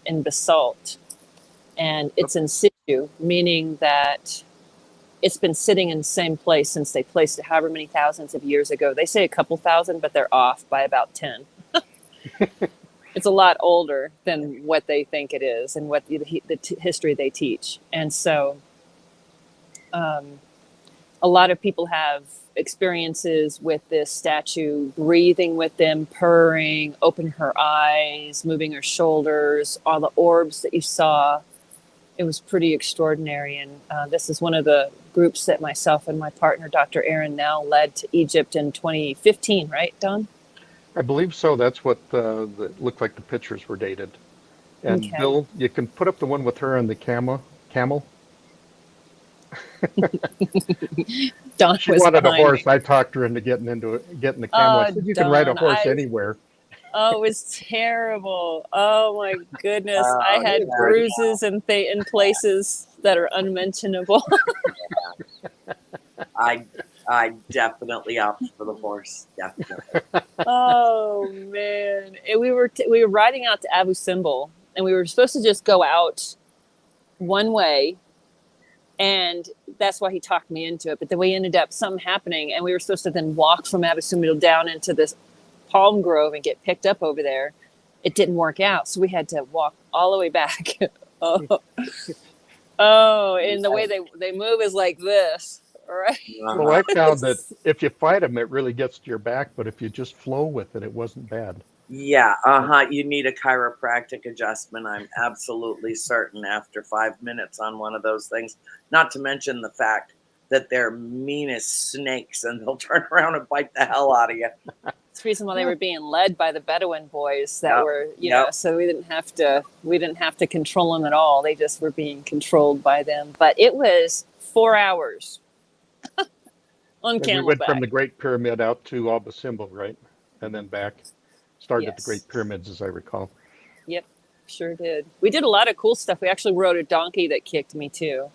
Speaker 3: In basalt, and it's in situ, meaning that it's been sitting in the same place since they placed it however many thousands of years ago. They say a couple thousand, but they're off by about 10. It's a lot older than what they think it is and what the history they teach. And so a lot of people have experiences with this statue, breathing with them, purring, open her eyes, moving her shoulders, all the orbs that you saw. It was pretty extraordinary. And this is one of the groups that myself and my partner, Dr. Aaron Nell, led to Egypt in 2015, right, Don?
Speaker 2: I believe so. That's what looked like the pictures were dated. And
Speaker 3: Okay.
Speaker 2: Bill, you can put up the one with her and the camel.
Speaker 3: Don
Speaker 2: She
Speaker 3: was
Speaker 2: wanted a
Speaker 3: behind
Speaker 2: horse.
Speaker 3: me.
Speaker 2: I talked her into getting the camel. I said, you can ride a
Speaker 3: Don,
Speaker 2: horse anywhere.
Speaker 3: Oh, it was terrible. Oh my goodness. I
Speaker 1: Oh,
Speaker 3: had
Speaker 1: yeah.
Speaker 3: bruises in places that are unmentionable.
Speaker 1: I definitely opt for the horse. Definitely.
Speaker 3: Oh man. And we were riding out to Abu Simbel, and we were supposed to just go out one way, and that's why he talked me into it. But then we ended up something happening, and we were supposed to then walk from Abu Simbel down into this palm grove and get picked up over there. It didn't work out, so we had to walk all the way back. And the way they move is like this, right?
Speaker 2: Well, I found that if you fight them, it really gets to your back, but if you just flow with it, it wasn't bad.
Speaker 1: Yeah, you need a chiropractic adjustment. I'm absolutely certain after 5 minutes on one of those things. Not to mention the fact that they're mean as snakes, and they'll turn around and bite the hell out of you.
Speaker 3: It's the reason why they were being led by the Bedouin boys that
Speaker 1: Yep.
Speaker 3: were, know, so we didn't have to control them at all. They just were being controlled by them. But it was 4 hours on
Speaker 2: And
Speaker 3: camelback.
Speaker 2: we went from the Great Pyramid out to Abu Simbel, right? And then back. Started at the Great Pyramids, as I recall.
Speaker 3: Yep, sure did. We did a lot of cool stuff. We actually rode a donkey that kicked me too,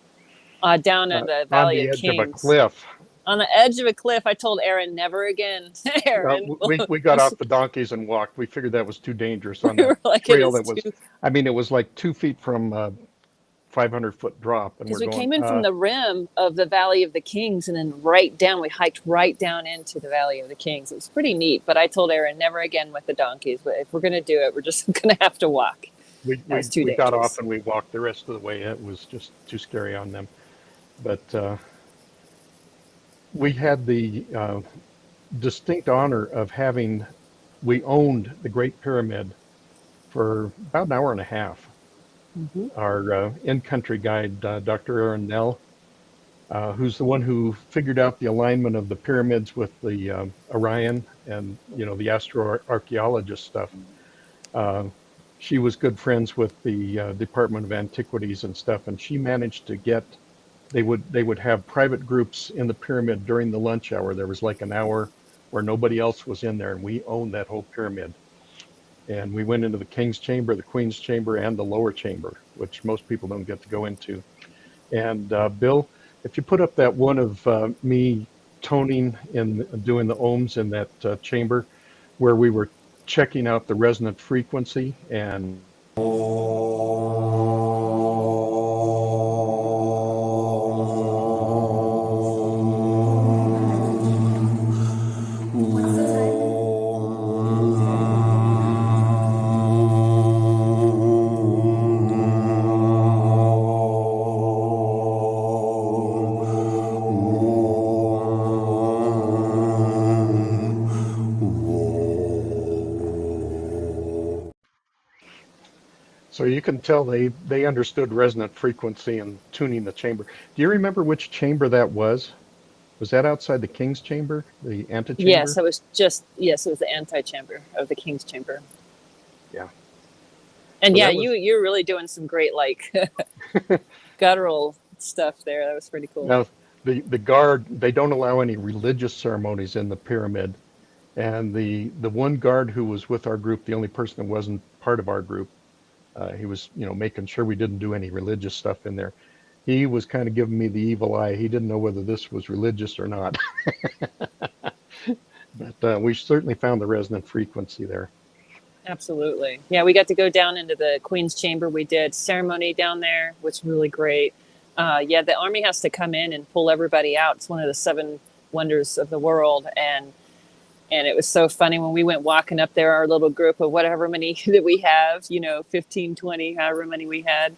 Speaker 3: down in the Valley of Kings.
Speaker 2: On the edge of a cliff.
Speaker 3: On the edge of a cliff. I told Aaron, never again. Aaron.
Speaker 2: We got off the donkeys and walked. We figured that was too dangerous on the trail that was, it was like 2 feet from 500-foot drop.
Speaker 3: Because we came in from the rim of the Valley of the Kings and then right down, we hiked right down into the Valley of the Kings. It was pretty neat, but I told Aaron, never again with the donkeys. If we're going to do it, we're just going to have to walk.
Speaker 2: We got off and we walked the rest of the way. It was just too scary on them. But we had the distinct honor of we owned the Great Pyramid for about an hour and a half. Mm-hmm. Our in-country guide, Dr. Aaron Nell, who's the one who figured out the alignment of the pyramids with the Orion and, the astroarchaeologist stuff. She was good friends with the Department of Antiquities and stuff, and she managed to get, they would have private groups in the pyramid during the lunch hour. There was like an hour where nobody else was in there, and we owned that whole pyramid. And we went into the King's Chamber, the Queen's Chamber, and the lower chamber, which most people don't get to go into. And Bill, if you put up that one of me toning and doing the ohms in that chamber, where we were checking out the resonant frequency and so you can tell they understood resonant frequency and tuning the chamber. Do you remember which chamber that was? Was that outside the King's Chamber, the antechamber?
Speaker 3: Yes, it was the antechamber of the King's Chamber.
Speaker 2: Yeah.
Speaker 3: And so you're really doing some great guttural stuff there. That was pretty cool.
Speaker 2: Now the guard, they don't allow any religious ceremonies in the pyramid. And the one guard who was with our group, the only person that wasn't part of our group, he was, making sure we didn't do any religious stuff in there. He was kind of giving me the evil eye. He didn't know whether this was religious or not. But we certainly found the resonant frequency there.
Speaker 3: Absolutely. Yeah, we got to go down into the Queen's Chamber. We did ceremony down there, which was really great. Yeah, the Army has to come in and pull everybody out. It's one of the 7 wonders of the world. And it was so funny when we went walking up there, our little group of whatever many that we have, 15, 20, however many we had.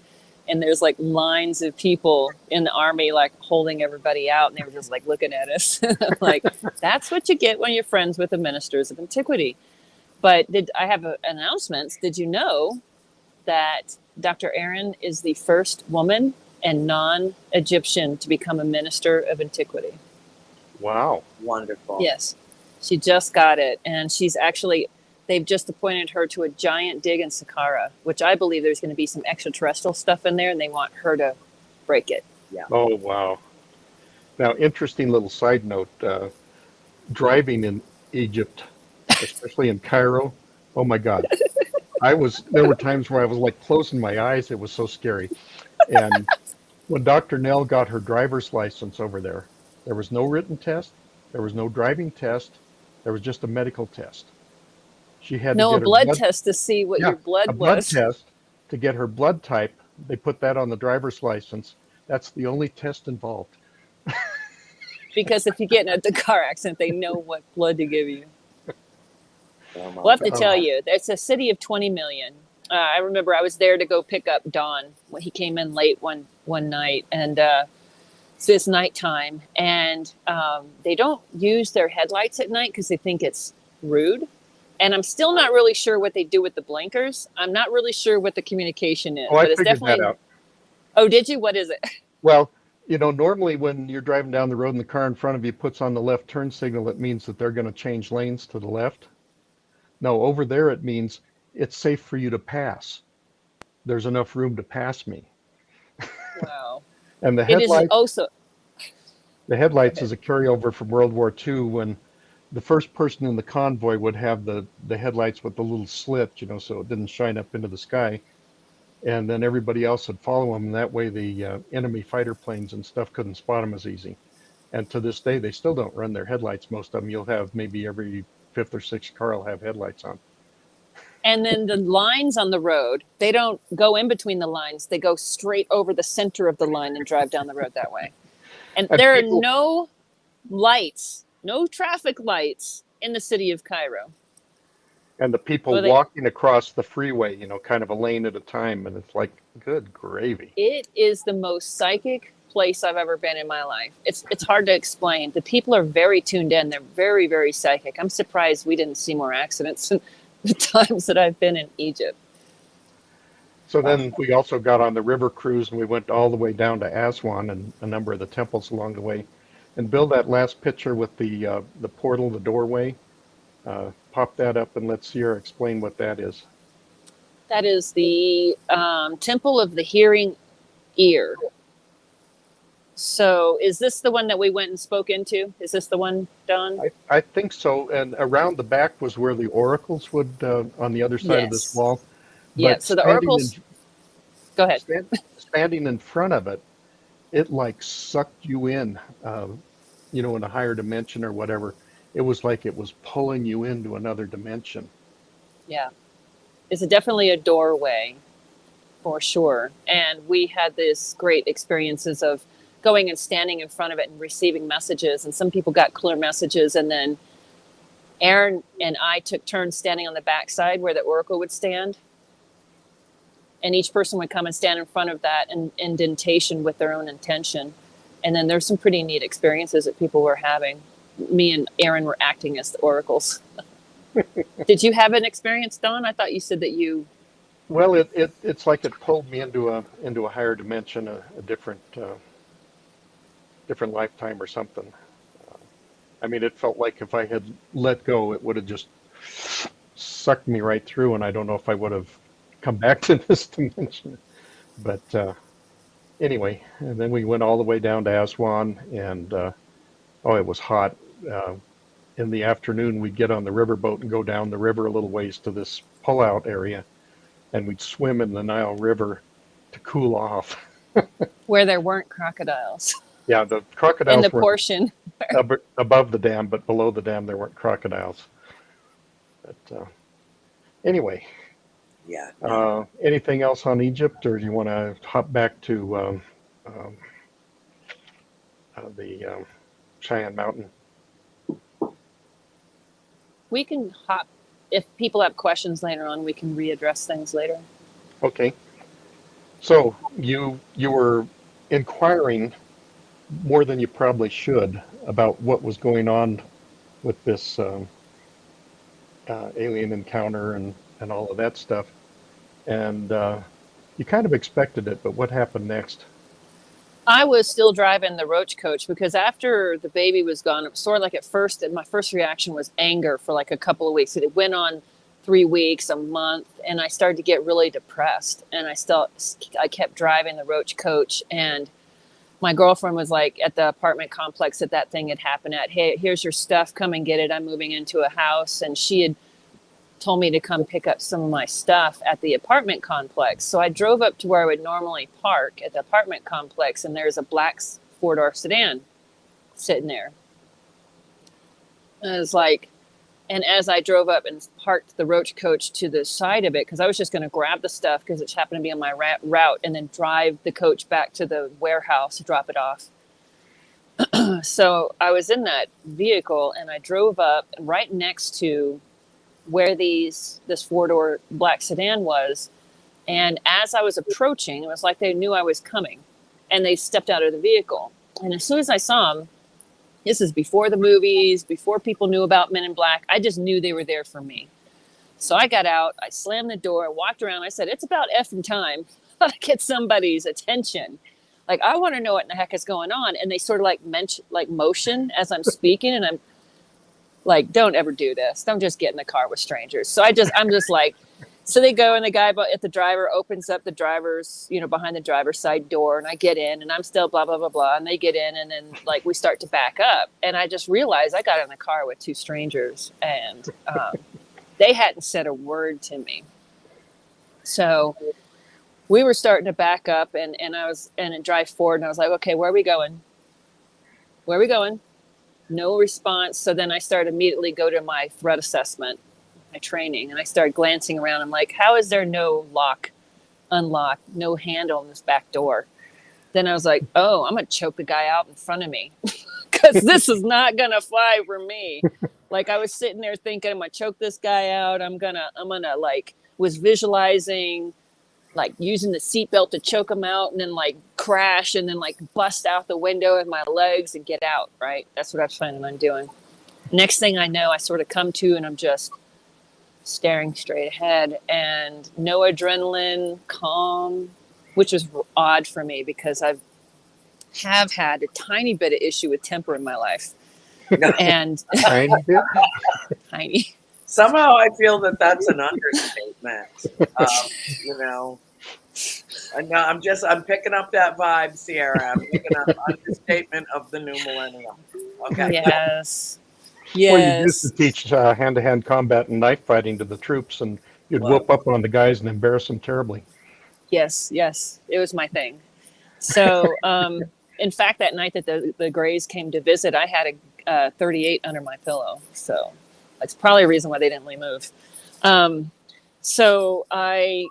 Speaker 3: And there's like lines of people in the Army, like holding everybody out. And they were just like looking at us. Like, that's what you get when you're friends with the ministers of antiquity. But I have announcements. Did you know that Dr. Erin is the first woman and non-Egyptian to become a minister of antiquity?
Speaker 2: Wow.
Speaker 1: Wonderful.
Speaker 3: Yes. She just got it. And they've just appointed her to a giant dig in Saqqara, which I believe there's going to be some extraterrestrial stuff in there, and they want her to break it.
Speaker 1: Yeah.
Speaker 2: Oh, wow. Now, interesting little side note, driving in Egypt, especially in Cairo, oh my God. There were times where I was like closing my eyes. It was so scary. And when Dr. Nell got her driver's license over there was no written test. There was no driving test. There was just a medical test. She had to get
Speaker 3: a blood test to see what your blood was.
Speaker 2: A blood test to get her blood type. They put that on the driver's license. That's the only test involved.
Speaker 3: Because if you get in a car accident, they know what blood to give you. We'll have to tell you, it's a city of 20 million. I remember I was there to go pick up Don when he came in late one night, and it's nighttime, and they don't use their headlights at night because they think it's rude. And I'm still not really sure what they do with the blinkers. I'm not really sure what the communication is.
Speaker 2: Oh, I figured that out.
Speaker 3: Oh, did you? What is it?
Speaker 2: Well, normally when you're driving down the road and the car in front of you puts on the left turn signal, it means that they're going to change lanes to the left. No, over there it means it's safe for you to pass. There's enough room to pass me.
Speaker 3: Wow.
Speaker 2: And the headlights is a carryover from World War II, when the first person in the convoy would have the headlights with the little slit, so it didn't shine up into the sky. And then everybody else would follow them. And that way the enemy fighter planes and stuff couldn't spot them as easy. And to this day, they still don't run their headlights. Most of them, you'll have maybe every 5th or 6th car will have headlights on.
Speaker 3: And then the lines on the road, they don't go in between the lines. They go straight over the center of the line and drive down the road that way. And there are no lights, no traffic lights in the city of Cairo.
Speaker 2: And the people walking across the freeway, kind of a lane at a time. And it's like, good gravy.
Speaker 3: It is the most psychic place I've ever been in my life. It's hard to explain. The people are very tuned in. They're very, very psychic. I'm surprised we didn't see more accidents in the times that I've been in Egypt.
Speaker 2: So then we also got on the river cruise, and we went all the way down to Aswan and a number of the temples along the way. And Bill, that last picture with the portal, the doorway, pop that up and let Sierra explain what that is.
Speaker 3: That is the Temple of the Hearing Ear. So is this the one that we went and spoke into? Is this the one, Don?
Speaker 2: I think so. And around the back was where the oracles would, on the other side of this wall.
Speaker 3: Yeah, so the oracles... Go ahead.
Speaker 2: Standing in front of it, it like sucked you in, in a higher dimension or whatever. It was like it was pulling you into another dimension.
Speaker 3: Yeah. It's definitely a doorway, for sure. And we had this great experiences of going and standing in front of it and receiving messages. And some people got clear messages. And then Aaron and I took turns standing on the backside where the oracle would stand. And each person would come and stand in front of that indentation with their own intention. And then there's some pretty neat experiences that people were having. Me and Aaron were acting as the oracles. Did you have an experience, Don? I thought you said that you...
Speaker 2: Well, it's like it pulled me into a higher dimension, a different lifetime or something. It felt like if I had let go, it would have just sucked me right through, and I don't know if I would have come back to this dimension. But anyway, and then we went all the way down to Aswan, and it was hot. Uh, in the afternoon, we'd get on the riverboat and go down the river a little ways to this pullout area, and we'd swim in the Nile River to cool off.
Speaker 3: Where there weren't crocodiles
Speaker 2: Yeah, the
Speaker 3: in the
Speaker 2: crocodiles were
Speaker 3: portion.
Speaker 2: above the dam, but below the dam there weren't crocodiles. But anyway,
Speaker 1: Yeah. No.
Speaker 2: anything else on Egypt, or do you want to hop back to the Cheyenne Mountain?
Speaker 3: We can hop. If people have questions later on, we can readdress things later.
Speaker 2: Okay. So you were inquiring more than you probably should about what was going on with this alien encounter and all of that stuff. And you kind of expected it, but what happened next?
Speaker 3: I was still driving the roach coach because after the baby was gone, it was sort of like at first, my first reaction was anger for like a couple of weeks. It went on 3 weeks, a month, and I started to get really depressed. And I kept driving the roach coach, and my girlfriend was like at the apartment complex that thing had happened at. Hey, here's your stuff. Come and get it. I'm moving into a house. And she had told me to come pick up some of my stuff at the apartment complex. So I drove up to where I would normally park at the apartment complex, and there's a black 4-door sedan sitting there. And I was like, and as I drove up and parked the roach coach to the side of it, because I was just going to grab the stuff because it happened to be on my route, and then drive the coach back to the warehouse to drop it off. So I was in that vehicle, and I drove up right next to where this 4-door black sedan was. And as I was approaching, it was like they knew I was coming, and they stepped out of the vehicle. And as soon as I saw them, this is before the movies, before people knew about Men in Black, I just knew they were there for me. So I got out, I slammed the door, walked around. I said, it's about effing time to get somebody's attention. Like, I want to know what in the heck is going on. And they sort of motion as I'm speaking, and I'm like, don't ever do this. Don't just get in the car with strangers. So I'm just like, so they go, and the guy at the driver opens up the driver's, behind the driver's side door, and I get in, and I'm still blah, blah, blah, blah. And they get in, and then like we start to back up. And I just realized I got in the car with 2 strangers, and they hadn't said a word to me. So we were starting to back up, and drive forward, and I was like, okay, where are we going? Where are we going? No response. So then I started immediately go to my threat assessment, my training, and I started glancing around. I'm like, how is there no unlock, no handle on this back door? Then I was like, oh, I'm going to choke the guy out in front of me because this is not going to fly for me. Like, I was sitting there thinking, I'm going to choke this guy out. I'm going to like, was visualizing like using the seatbelt to choke him out, and then like crash, and then like bust out the window with my legs and get out. Right. That's what I was planning on doing. Next thing I know, I sort of come to, and I'm just staring straight ahead, and no adrenaline, calm, which is odd for me because I have had a tiny bit of issue with temper in my life. And tiny.
Speaker 1: Somehow I feel that that's an understatement. I'm picking up that vibe, Sierra. I'm picking up understatement of the new millennium. Okay.
Speaker 3: Yes.
Speaker 2: Well, you used to teach hand-to-hand combat and knife fighting to the troops, and you'd whoop up on the guys and embarrass them terribly.
Speaker 3: Yes. It was my thing. So, in fact, that night that the Grays came to visit, I had a 38 under my pillow. So that's probably a reason why they didn't leave move. So I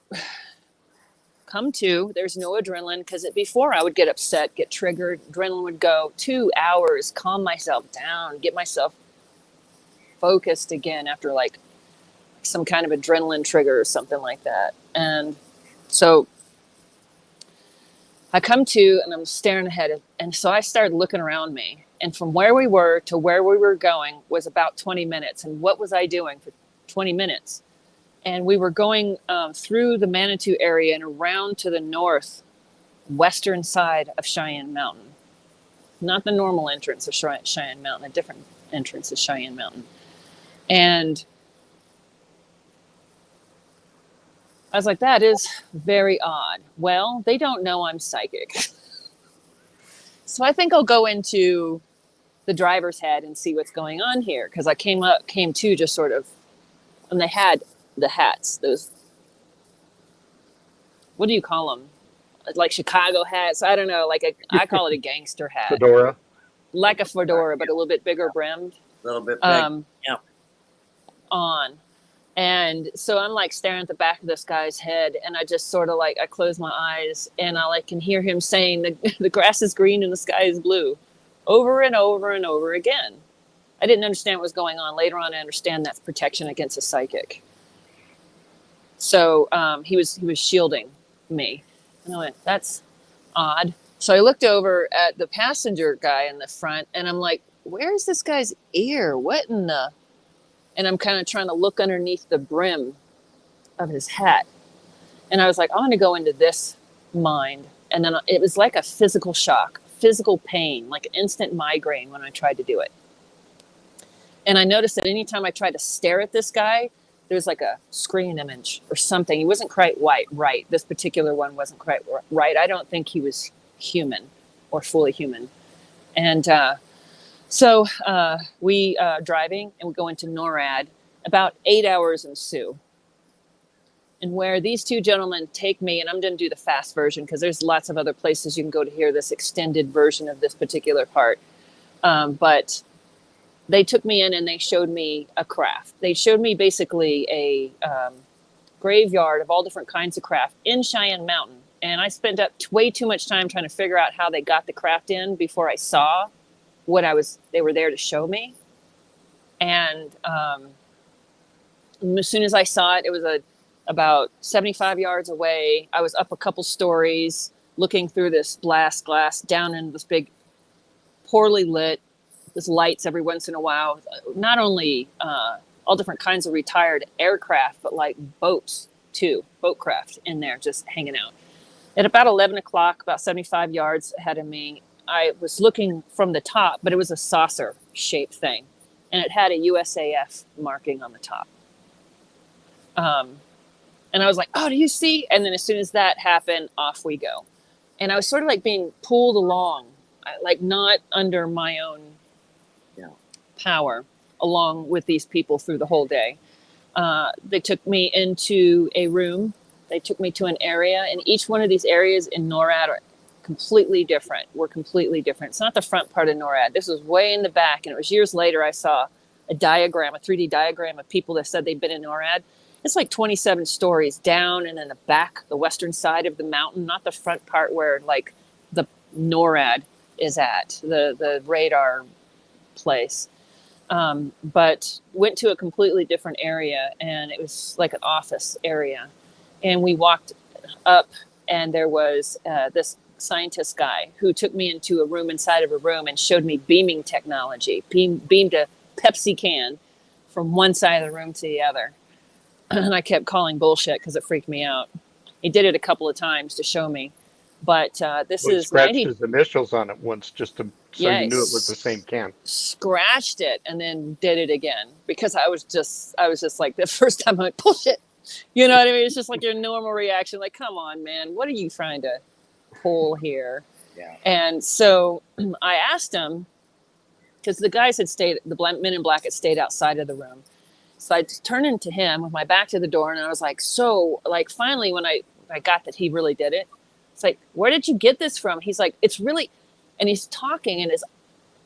Speaker 3: come to, there's no adrenaline, because before I would get upset, get triggered, adrenaline would go 2 hours, calm myself down, get myself focused again after like some kind of adrenaline trigger or something like that. And so I come to, and I'm staring ahead, and so I started looking around me, and from where we were to where we were going was about 20 minutes. And what was I doing for 20 minutes? And we were going through the Manitou area and around to the northwestern side of Cheyenne Mountain. Not the normal entrance of Cheyenne Mountain, a different entrance of Cheyenne Mountain. And I was like, that is very odd. Well, they don't know I'm psychic. So I think I'll go into the driver's head and see what's going on here. Because I came to just sort of, and they had the hats, those, what do you call them? Like Chicago hats. I don't know. I call it a gangster hat.
Speaker 4: Fedora.
Speaker 3: Like a fedora, but a little bit bigger brimmed.
Speaker 1: A little bit big. Yeah.
Speaker 3: On. And so I'm like staring at the back of this guy's head, and I just sort of like, I close my eyes and I like can hear him saying the grass is green and the sky is blue over and over and over again. I didn't understand what was going on. Later on, I understand that's protection against a psychic. So he was shielding me. And I went, that's odd. So I looked over at the passenger guy in the front, and I'm like, where's this guy's ear? What in the... And I'm kind of trying to look underneath the brim of his hat. And I was like, I want to go into this mind. And then it was like a physical shock, physical pain, like an instant migraine when I tried to do it. And I noticed that anytime I tried to stare at this guy, there was like a screen image or something. He wasn't quite right. This particular one wasn't quite right. I don't think he was human or fully human. And so we driving, and we go into NORAD. About 8 hours ensue. And where these two gentlemen take me, and I'm going to do the fast version because there's lots of other places you can go to hear this extended version of this particular part. But they took me in and they showed me a craft. They showed me basically a graveyard of all different kinds of craft in Cheyenne Mountain. And I spent up way too much time trying to figure out how they got the craft in before I saw what they were there to show me. And as soon as I saw it, it was about 75 yards away. I was up a couple stories looking through this blast glass down into this big, poorly lit, there's lights every once in a while. Not only all different kinds of retired aircraft, but like boats too, boatcraft in there just hanging out. At about 11 o'clock, about 75 yards ahead of me, I was looking from the top, but it was a saucer-shaped thing, and it had a USAF marking on the top. And I was like, oh, do you see? And then as soon as that happened, off we go. And I was sort of like being pulled along, like not under my own power, along with these people through the whole day. They took me into a room. They took me to an area, and each one of these areas in NORAD are completely different. We're completely different. It's not the front part of NORAD. This was way in the back, and it was years later I saw a diagram, a 3D diagram of people that said they'd been in NORAD. It's like 27 stories down and in the back, the western side of the mountain, not the front part where like the NORAD is at, the radar place. But went to a completely different area, and it was like an office area. And we walked up, and there was this scientist guy who took me into a room inside of a room and showed me beaming technology, beamed a Pepsi can from one side of the room to the other. And I kept calling bullshit because it freaked me out. He did it a couple of times to show me. But this is
Speaker 4: scratched his initials on it once just to so you knew it was the same can.
Speaker 3: Scratched it and then did it again because I was just like the first time I went bullshit. You know what I mean? It's just like your normal reaction. Like, come on, man, what are you trying to pull here?
Speaker 1: Yeah.
Speaker 3: And so I asked him because the guys had stayed, the men in black had stayed outside of the room. So I turned into him with my back to the door, and I was like, so like finally when I got that he really did it. It's like, where did you get this from? He's like, it's really, and he's talking, and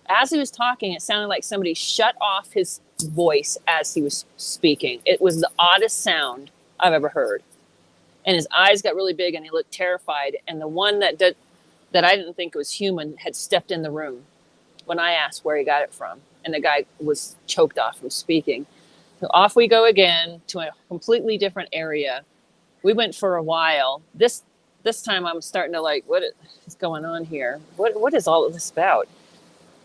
Speaker 3: as he was talking, it sounded like somebody shut off his voice as he was speaking. It was the oddest sound I've ever heard. And his eyes got really big, and he looked terrified. And the one that I didn't think was human had stepped in the room when I asked where he got it from. And the guy was choked off from speaking. So off we go again to a completely different area. We went for a while. This time I'm starting to like, what is going on here? What is all of this about?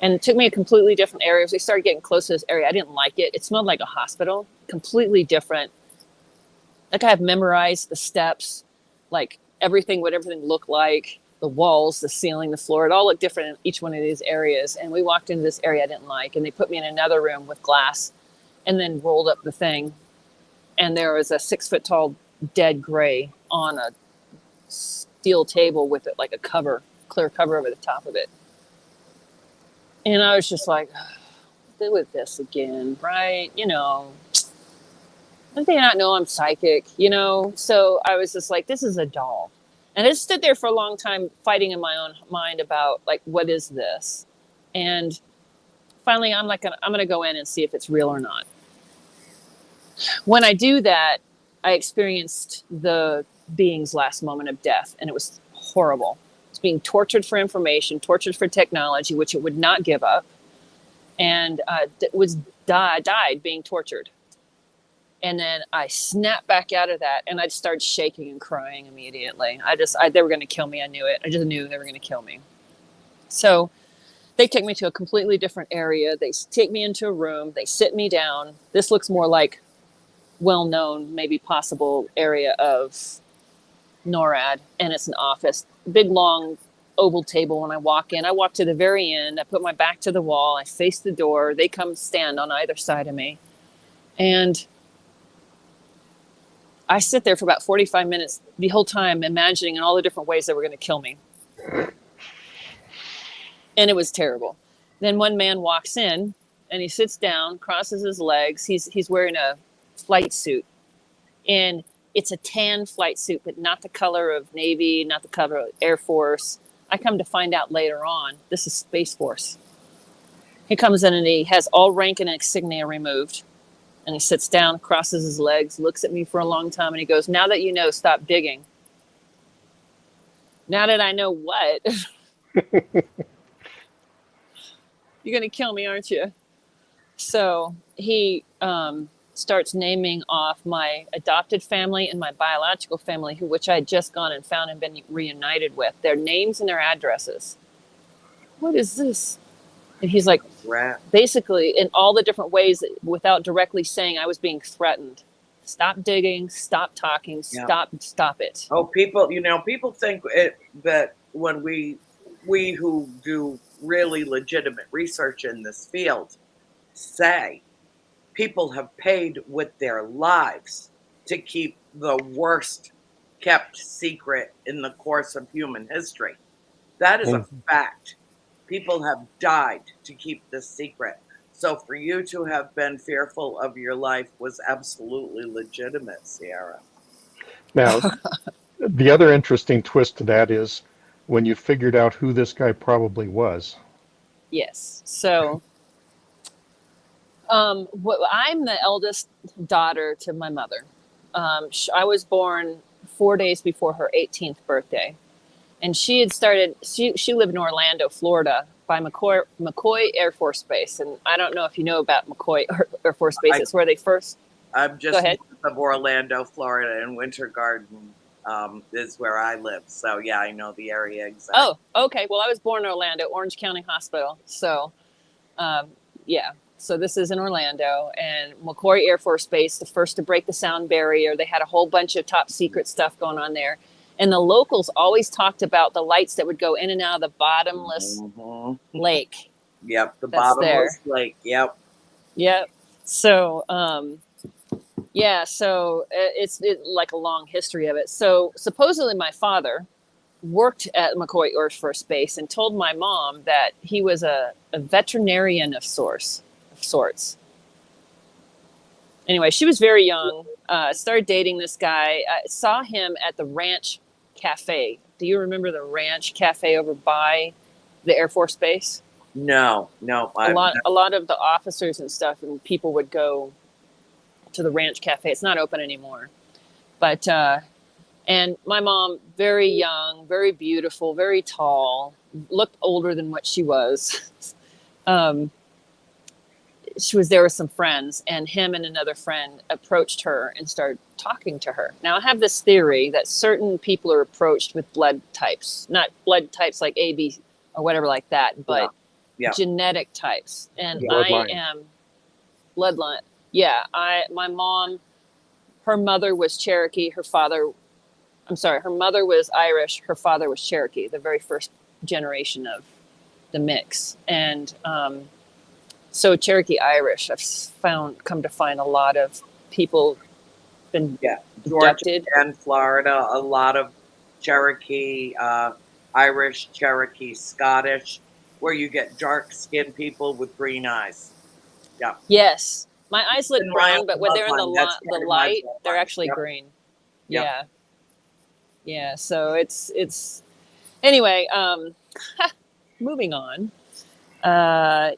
Speaker 3: And it took me a completely different area. As we started getting close to this area, I didn't like it. It smelled like a hospital, completely different. Like I have memorized the steps, like everything, what everything looked like, the walls, the ceiling, the floor. It all looked different in each one of these areas. And we walked into this area I didn't like, and they put me in another room with glass and then rolled up the thing. And there was a 6 foot tall dead gray on a steel table with it like a cover, clear cover over the top of it. And I was just like, deal with this again, right? You know, don't they not know I'm psychic, you know? So I was just like, this is a doll. And I just stood there for a long time fighting in my own mind about like, what is this? And finally, I'm going to go in and see if it's real or not. When I do that, I experienced the being's last moment of death, and it was horrible. It's being tortured for information, tortured for technology, which it would not give up, and died being tortured. And then I snapped back out of that, and I started shaking and crying immediately. They were going to kill me. I knew it. I just knew they were going to kill me. So they take me to a completely different area. They take me into a room. They sit me down. This looks more like well-known, maybe possible area of NORAD, and it's an office. Big, long, oval table. When I walk in, I walk to the very end. I put my back to the wall. I face the door. They come stand on either side of me. And I sit there for about 45 minutes, the whole time imagining in all the different ways they were going to kill me. And it was terrible. Then one man walks in, and he sits down, crosses his legs. He's wearing a flight suit, and it's a tan flight suit, but not the color of Navy, not the color of Air Force. I come to find out later on, this is Space Force. He comes in and he has all rank and insignia removed, and he sits down, crosses his legs, looks at me for a long time, and he goes, now that you know, stop digging. Now that I know what? You're going to kill me, aren't you? So he starts naming off my adopted family and my biological family, which I had just gone and found and been reunited with, their names and their addresses. What is this? And he's like, basically, in all the different ways, without directly saying, I was being threatened. Stop digging, stop talking, stop it.
Speaker 1: Oh, people think that when we who do really legitimate research in this field say people have paid with their lives to keep the worst kept secret in the course of human history. That is a fact. People have died to keep this secret. So for you to have been fearful of your life was absolutely legitimate, Sierra.
Speaker 4: Now, the other interesting twist to that is when you figured out who this guy probably was.
Speaker 3: Yes. So I'm the eldest daughter to my mother. I was born 4 days before her 18th birthday. And she had started, she lived in Orlando, Florida, by McCoy Air Force Base. And I don't know if you know about McCoy Air Force Base. It's where they first...
Speaker 1: I'm just north of Orlando, Florida, and Winter Garden is where I live. So, yeah, I know the area exactly.
Speaker 3: Oh, okay. Well, I was born in Orlando, Orange County Hospital. So, yeah. So this is in Orlando, and McCoy Air Force Base, the first to break the sound barrier. They had a whole bunch of top secret stuff going on there. And the locals always talked about the lights that would go in and out of the bottomless lake.
Speaker 1: Yep, the bottomless lake. Yep.
Speaker 3: Yep. So, yeah, so it's like a long history of it. So supposedly my father worked at McCoy Air Force Base and told my mom that he was a veterinarian of sorts. Anyway, she was very young. Started dating this guy. I saw him at the Ranch Cafe. Do you remember the Ranch Cafe over by the Air Force Base?
Speaker 1: No.
Speaker 3: A lot of the officers and stuff and people would go to the Ranch Cafe. It's not open anymore. But and my mom, very young, very beautiful, very tall, looked older than what she was. She was there with some friends, and him and another friend approached her and started talking to her. Now, I have this theory that certain people are approached with blood types, not blood types like A, B, or whatever like that, but genetic types. And I am bloodline. Yeah, my mom, her mother was Cherokee. Her mother was Irish. Her father was Cherokee, the very first generation of the mix. And so Cherokee Irish, I've come to find a lot of people been
Speaker 1: Yeah, Georgia
Speaker 3: abducted.
Speaker 1: and Florida, a lot of Cherokee, Irish, Cherokee, Scottish, where you get dark skinned people with green eyes. Yeah.
Speaker 3: Yes, my eyes look
Speaker 1: In my
Speaker 3: brown, but
Speaker 1: own
Speaker 3: when they're in
Speaker 1: bloodline, that's
Speaker 3: the
Speaker 1: part of my
Speaker 3: light, they're
Speaker 1: bloodline.
Speaker 3: actually
Speaker 1: Yep.
Speaker 3: green.
Speaker 1: Yep.
Speaker 3: Yeah, yeah. So it's anyway. Moving on. Uh,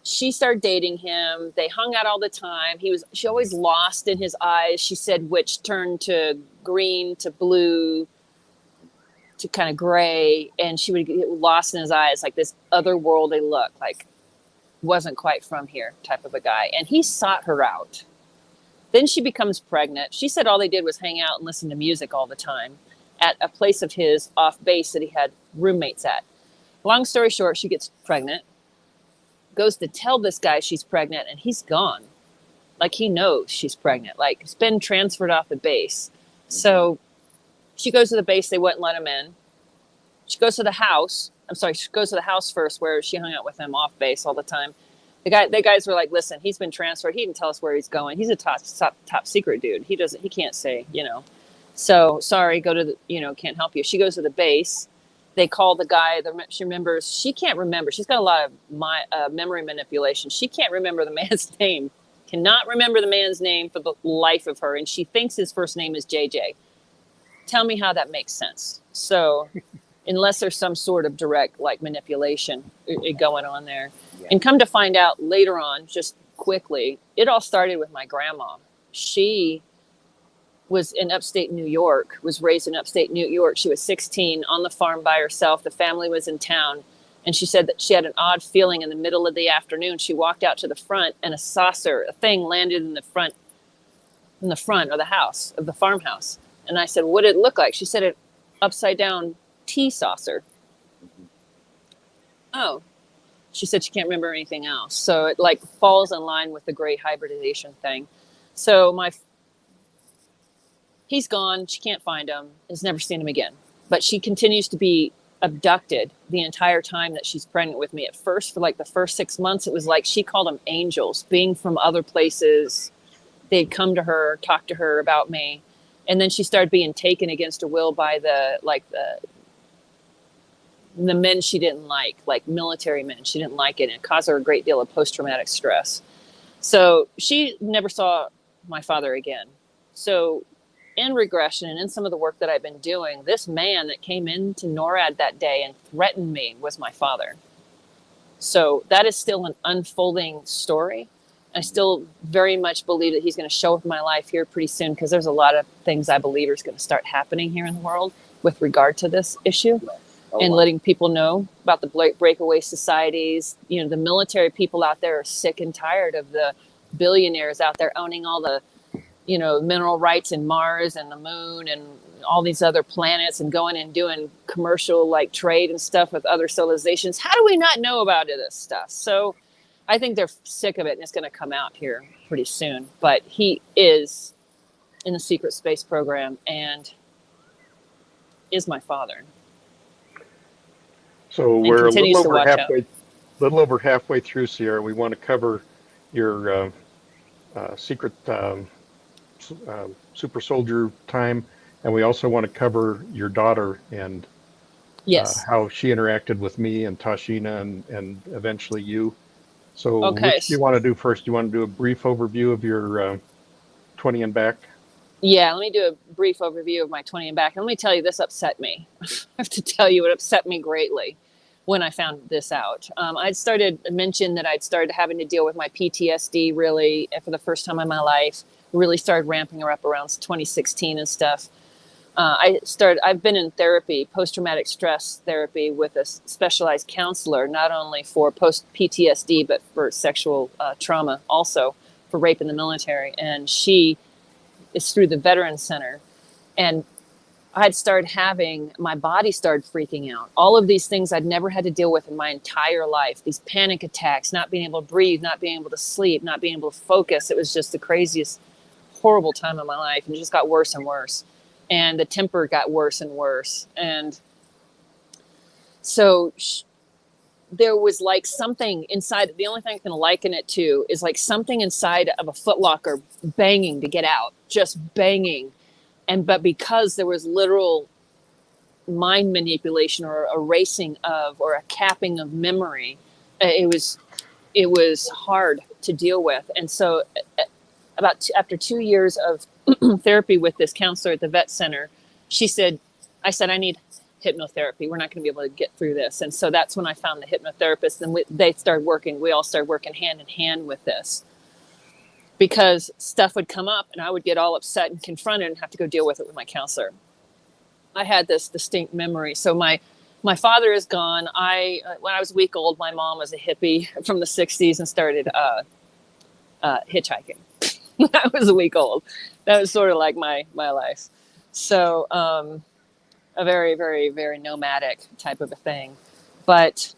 Speaker 3: she started dating him. They hung out all the time. She always lost in his eyes. She said, which turned to green to blue to kind of gray, and she would get lost in his eyes, like this otherworldly look, like wasn't quite from here type of a guy. And he sought her out. Then she becomes pregnant. She said all they did was hang out and listen to music all the time at a place of his off base that he had roommates at. Long story short, she gets pregnant, goes to tell this guy she's pregnant, and he's gone. Like he knows she's pregnant. Like it's been transferred off the base. So she goes to the base. They wouldn't let him in. She goes to the house. I'm sorry. She goes to the house first, where she hung out with him off base all the time. The guys were like, "Listen, he's been transferred. He didn't tell us where he's going. He's a top secret dude. He can't say, you know. So sorry. Go to the, can't help you." She goes to the base. They call the guy. She remembers. She can't remember. She's got a lot of memory manipulation. She can't remember the man's name. Cannot remember the man's name for the life of her, and she thinks his first name is JJ. Tell me how that makes sense. So, unless there's some sort of direct manipulation going on there, yeah. And come to find out later on, just quickly, it all started with my grandma. She was in upstate New York, was raised in upstate New York. She was 16 on the farm by herself. The family was in town. And she said that she had an odd feeling in the middle of the afternoon. She walked out to the front and a thing landed in the front of the house, of the farmhouse. And I said, what did it look like? She said, an upside down tea saucer. Oh, she said she can't remember anything else. So it falls in line with the great hybridization thing. So he's gone. She can't find him. Has never seen him again. But she continues to be abducted the entire time that she's pregnant with me. At first, for the first 6 months, it was like she called them angels, being from other places. They'd come to her, talk to her about me. And then she started being taken against her will by the men she didn't like military men. She didn't like it, and it caused her a great deal of post-traumatic stress. So she never saw my father again. So in regression and in some of the work that I've been doing, this man that came into NORAD that day and threatened me was my father. So that is still an unfolding story. I still very much believe that he's going to show up in my life here pretty soon, because there's a lot of things I believe are going to start happening here in the world with regard to this issue. And letting people know about the breakaway societies. The military people out there are sick and tired of the billionaires out there owning all the mineral rights in Mars and the moon and all these other planets, and going and doing commercial trade and stuff with other civilizations. How do we not know about this stuff? So I think they're sick of it, and it's going to come out here pretty soon. But he is in the secret space program and is my father.
Speaker 4: So we're a little over halfway through, Sierra. We want to cover your secret super soldier time, and we also want to cover your daughter and how she interacted with me and Tashina and eventually you. So which do you want to do first? Do you want to do a brief overview of your 20 and back?
Speaker 3: Yeah, let me do a brief overview of my 20 and back. And let me tell you, this upset me. I have to tell you, it upset me greatly when I found this out. I'd mentioned that I'd started having to deal with my PTSD really for the first time in my life. Really started ramping her up around 2016 and stuff. I've been in therapy, post-traumatic stress therapy, with a specialized counselor, not only for post-PTSD, but for sexual trauma, also for rape in the military. And she is through the Veterans Center. And my body started freaking out. All of these things I'd never had to deal with in my entire life. These panic attacks, not being able to breathe, not being able to sleep, not being able to focus. It was just the craziest, horrible time of my life. And it just got worse and worse. And the temper got worse and worse. And so there was like something inside. The only thing I can liken it to is like something inside of a footlocker banging to get out, just banging. But because there was literal mind manipulation or erasing of, or a capping of memory, it was hard to deal with. And so after 2 years of therapy with this counselor at the vet center, I said, I need hypnotherapy. We're not going to be able to get through this. And so that's when I found the hypnotherapist, and we all started working hand in hand with this, because stuff would come up and I would get all upset and confronted and have to go deal with it with my counselor. I had this distinct memory. So my father is gone. When I was a week old, my mom was a hippie from the 60s and started hitchhiking. When I was a week old. That was sort of like my life. So a very, very, very nomadic type of a thing. But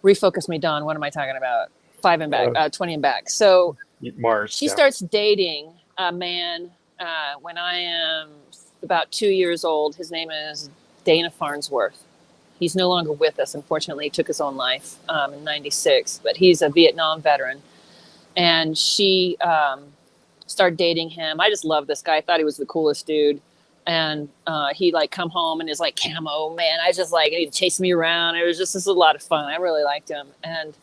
Speaker 3: refocus me, Don. What am I talking about? 5 and back, 20 and back. So
Speaker 4: Mars.
Speaker 3: She starts dating a man when I am about 2 years old. His name is Dana Farnsworth. He's no longer with us. Unfortunately, he took his own life in '96, but he's a Vietnam veteran. And she started dating him. I just loved this guy. I thought he was the coolest dude. And he like come home in his like camo, man. I just like, he'd chase me around. It was just, this was a lot of fun. I really liked him. And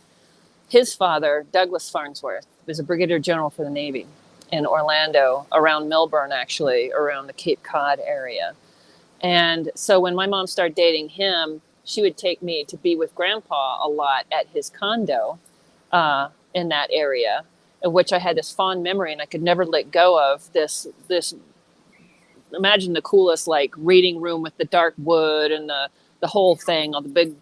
Speaker 3: his father, Douglas Farnsworth, was a brigadier general for the Navy in Orlando, around Melbourne, actually, around the Cape Cod area. And so when my mom started dating him, she would take me to be with Grandpa a lot at his condo in that area, of which I had this fond memory, and I could never let go of this. Imagine the coolest like reading room with the dark wood and the whole thing, all the big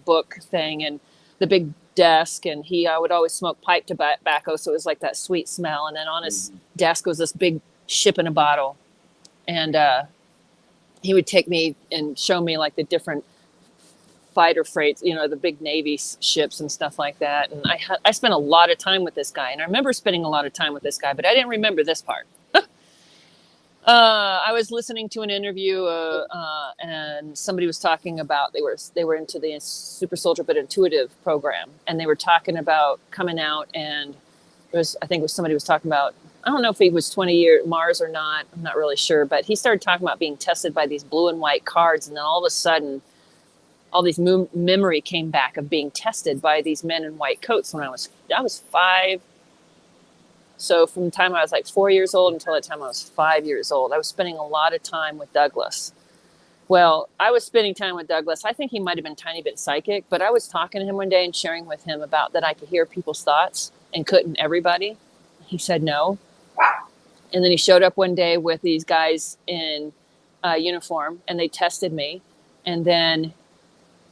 Speaker 3: book thing, and the big desk. And I would always smoke pipe tobacco, so it was like that sweet smell. And then on his desk was this big ship in a bottle, and he would take me and show me like the different fighter freights, the big Navy ships and stuff like that. And I spent a lot of time with this guy, and I remember spending a lot of time with this guy, but I didn't remember this part. I was listening to an interview, and somebody was talking about they were into the Super Soldier but Intuitive program, and they were talking about coming out, and somebody was talking about, I don't know if he was 20 years Mars or not, I'm not really sure, but he started talking about being tested by these blue and white cards, and then all of a sudden, all these memory came back of being tested by these men in white coats when I was 5. So from the time I was like 4 years old until the time I was 5 years old, I was spending a lot of time with Douglas. Well, I was spending time with Douglas. I think he might have been a tiny bit psychic, but I was talking to him one day and sharing with him about that I could hear people's thoughts and couldn't everybody. He said no. And then he showed up one day with these guys in uniform, and they tested me. And then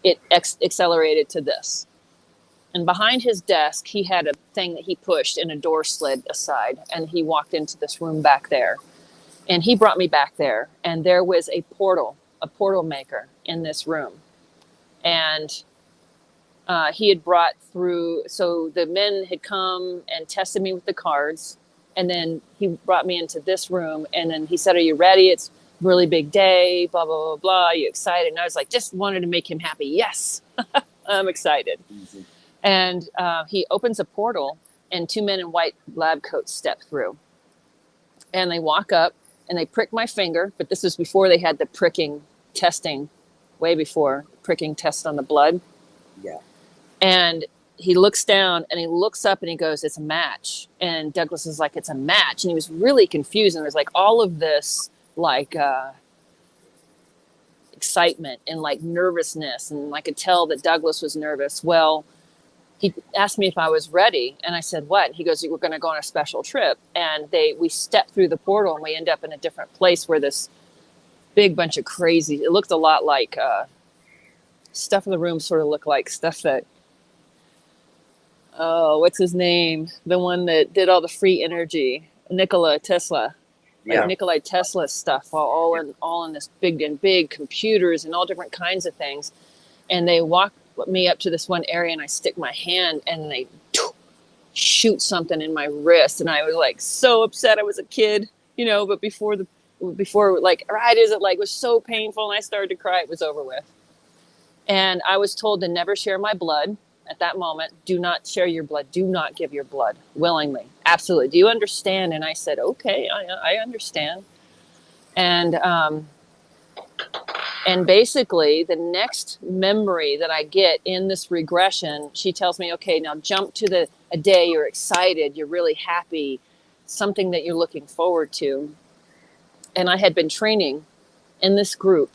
Speaker 3: it accelerated to this. And behind his desk, he had a thing that he pushed and a door slid aside. And he walked into this room back there. And he brought me back there. And there was a portal maker in this room. And he had brought through, so the men had come and tested me with the cards. And then he brought me into this room. And then he said, "Are you ready? It's a really big day, blah, blah, blah, blah. Are you excited?" And I was like, just wanted to make him happy. Yes, I'm excited. Easy. And he opens a portal, and 2 men in white lab coats step through. And they walk up, and they prick my finger. But this was before they had the pricking testing, way before pricking test on the blood. Yeah. And he looks down, and he looks up, and he goes, "It's a match." And Douglas is like, "It's a match." And he was really confused. And there was like all of this, like, excitement and like nervousness. And I could tell that Douglas was nervous. Well, he asked me if I was ready, and I said, "What?" He goes, "We're going to go on a special trip." And we step through the portal, and we end up in a different place where this big bunch of crazy, it looked a lot like stuff in the room sort of looked like stuff that, what's his name? The one that did all the free energy, Nikola Tesla. Like Nikola Tesla stuff, all in this big computers and all different kinds of things. And they walk me up to this one area, and I stick my hand, and they shoot something in my wrist, and I was like so upset. I was a kid, but before like right as it like was so painful, and I started to cry, it was over with. And I was told to never share my blood at that moment. Do not share your blood. Do not give your blood willingly. Absolutely. Do you understand? And I said, okay, I understand. And basically, the next memory that I get in this regression, she tells me, okay, now jump to a day you're excited, you're really happy, something that you're looking forward to. And I had been training in this group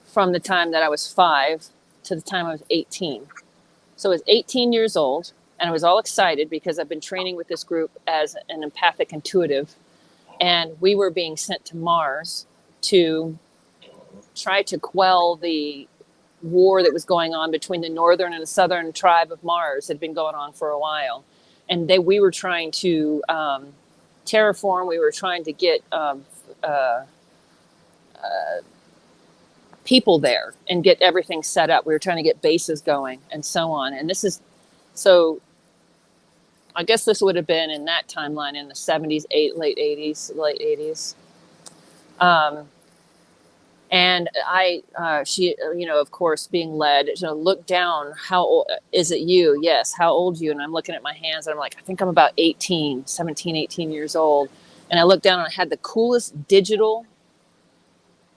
Speaker 3: from the time that I was 5 to the time I was 18. So I was 18 years old, and I was all excited because I've been training with this group as an empathic intuitive. And we were being sent to Mars to try to quell the war that was going on between the northern and the southern tribe of Mars. It had been going on for a while. And we were trying to terraform, we were trying to get people there and get everything set up. We were trying to get bases going and so on. And so I guess this would have been in that timeline in the 70s, late 80s. And she, of course, being led, look down, how old, is it you? Yes. How old are you? And I'm looking at my hands and I'm like, I think I'm about 17, 18 years old. And I looked down and I had the coolest digital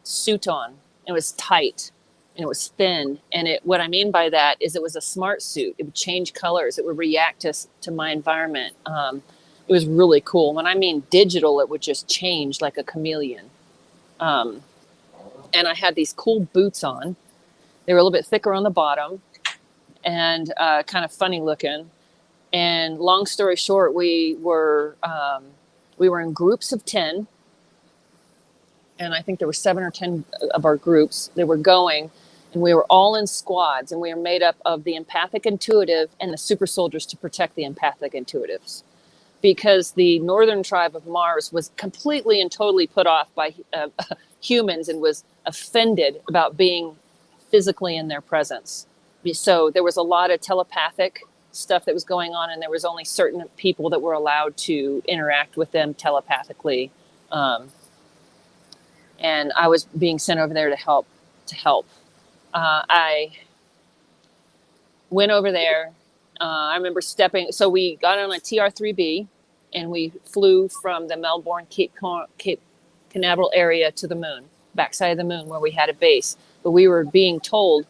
Speaker 3: suit on. It was tight and it was thin. And what I mean by that is it was a smart suit. It would change colors. It would react to my environment. It was really cool. When I mean digital, it would just change like a chameleon. And I had these cool boots on. They were a little bit thicker on the bottom and kind of funny looking. And long story short, we were in groups of 10. And I think there were 7 or 10 of our groups that were going. And we were all in squads. And we were made up of the empathic intuitive and the super soldiers to protect the empathic intuitives. Because the northern tribe of Mars was completely and totally put off by humans and was offended about being physically in their presence. So there was a lot of telepathic stuff that was going on, and there was only certain people that were allowed to interact with them telepathically. And I was being sent over there to help. I went over there. I remember so we got on a TR-3B and we flew from the Melbourne Cape Canaveral area to the moon, backside of the moon where we had a base. But we were being told,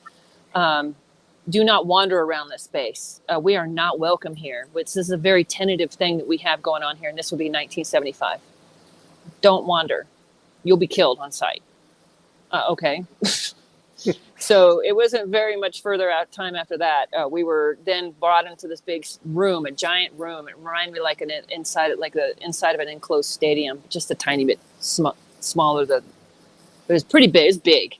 Speaker 3: do not wander around this base. We are not welcome here. This is a very tentative thing that we have going on here. And this will be 1975. Don't wander. You'll be killed on sight. Okay. So it wasn't very much further out time after that. We were then brought into this big room, a giant room. It reminded me like the inside of an enclosed stadium, just a tiny bit smaller. But it was pretty big. It was big.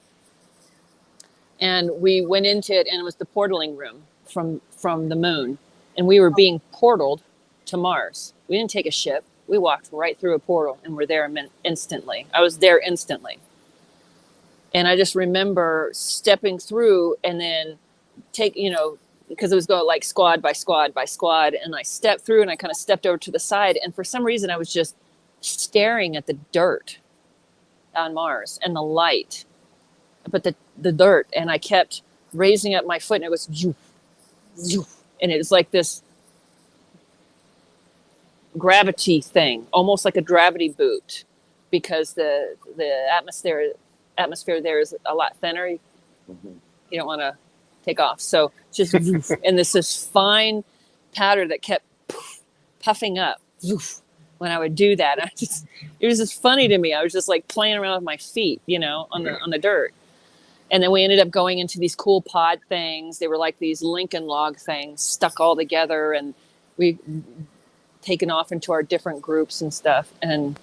Speaker 3: And we went into it, and it was the portaling room from the moon. And we were being portaled to Mars. We didn't take a ship. We walked right through a portal, and we're there instantly. I was there instantly. And I just remember stepping through and then because it was going like squad by squad by squad. And I stepped through and I kind of stepped over to the side. And for some reason, I was just staring at the dirt on Mars and the light, but the dirt. And I kept raising up my foot, and it was, and it was like this gravity thing, almost like a gravity boot, because the atmosphere there is a lot thinner. You don't want to take off. So just, and this fine powder that kept puffing up when I would do that. It was just funny to me. I was just like playing around with my feet, on the dirt. And then we ended up going into these cool pod things. They were like these Lincoln log things stuck all together, and we taken off into our different groups and stuff. And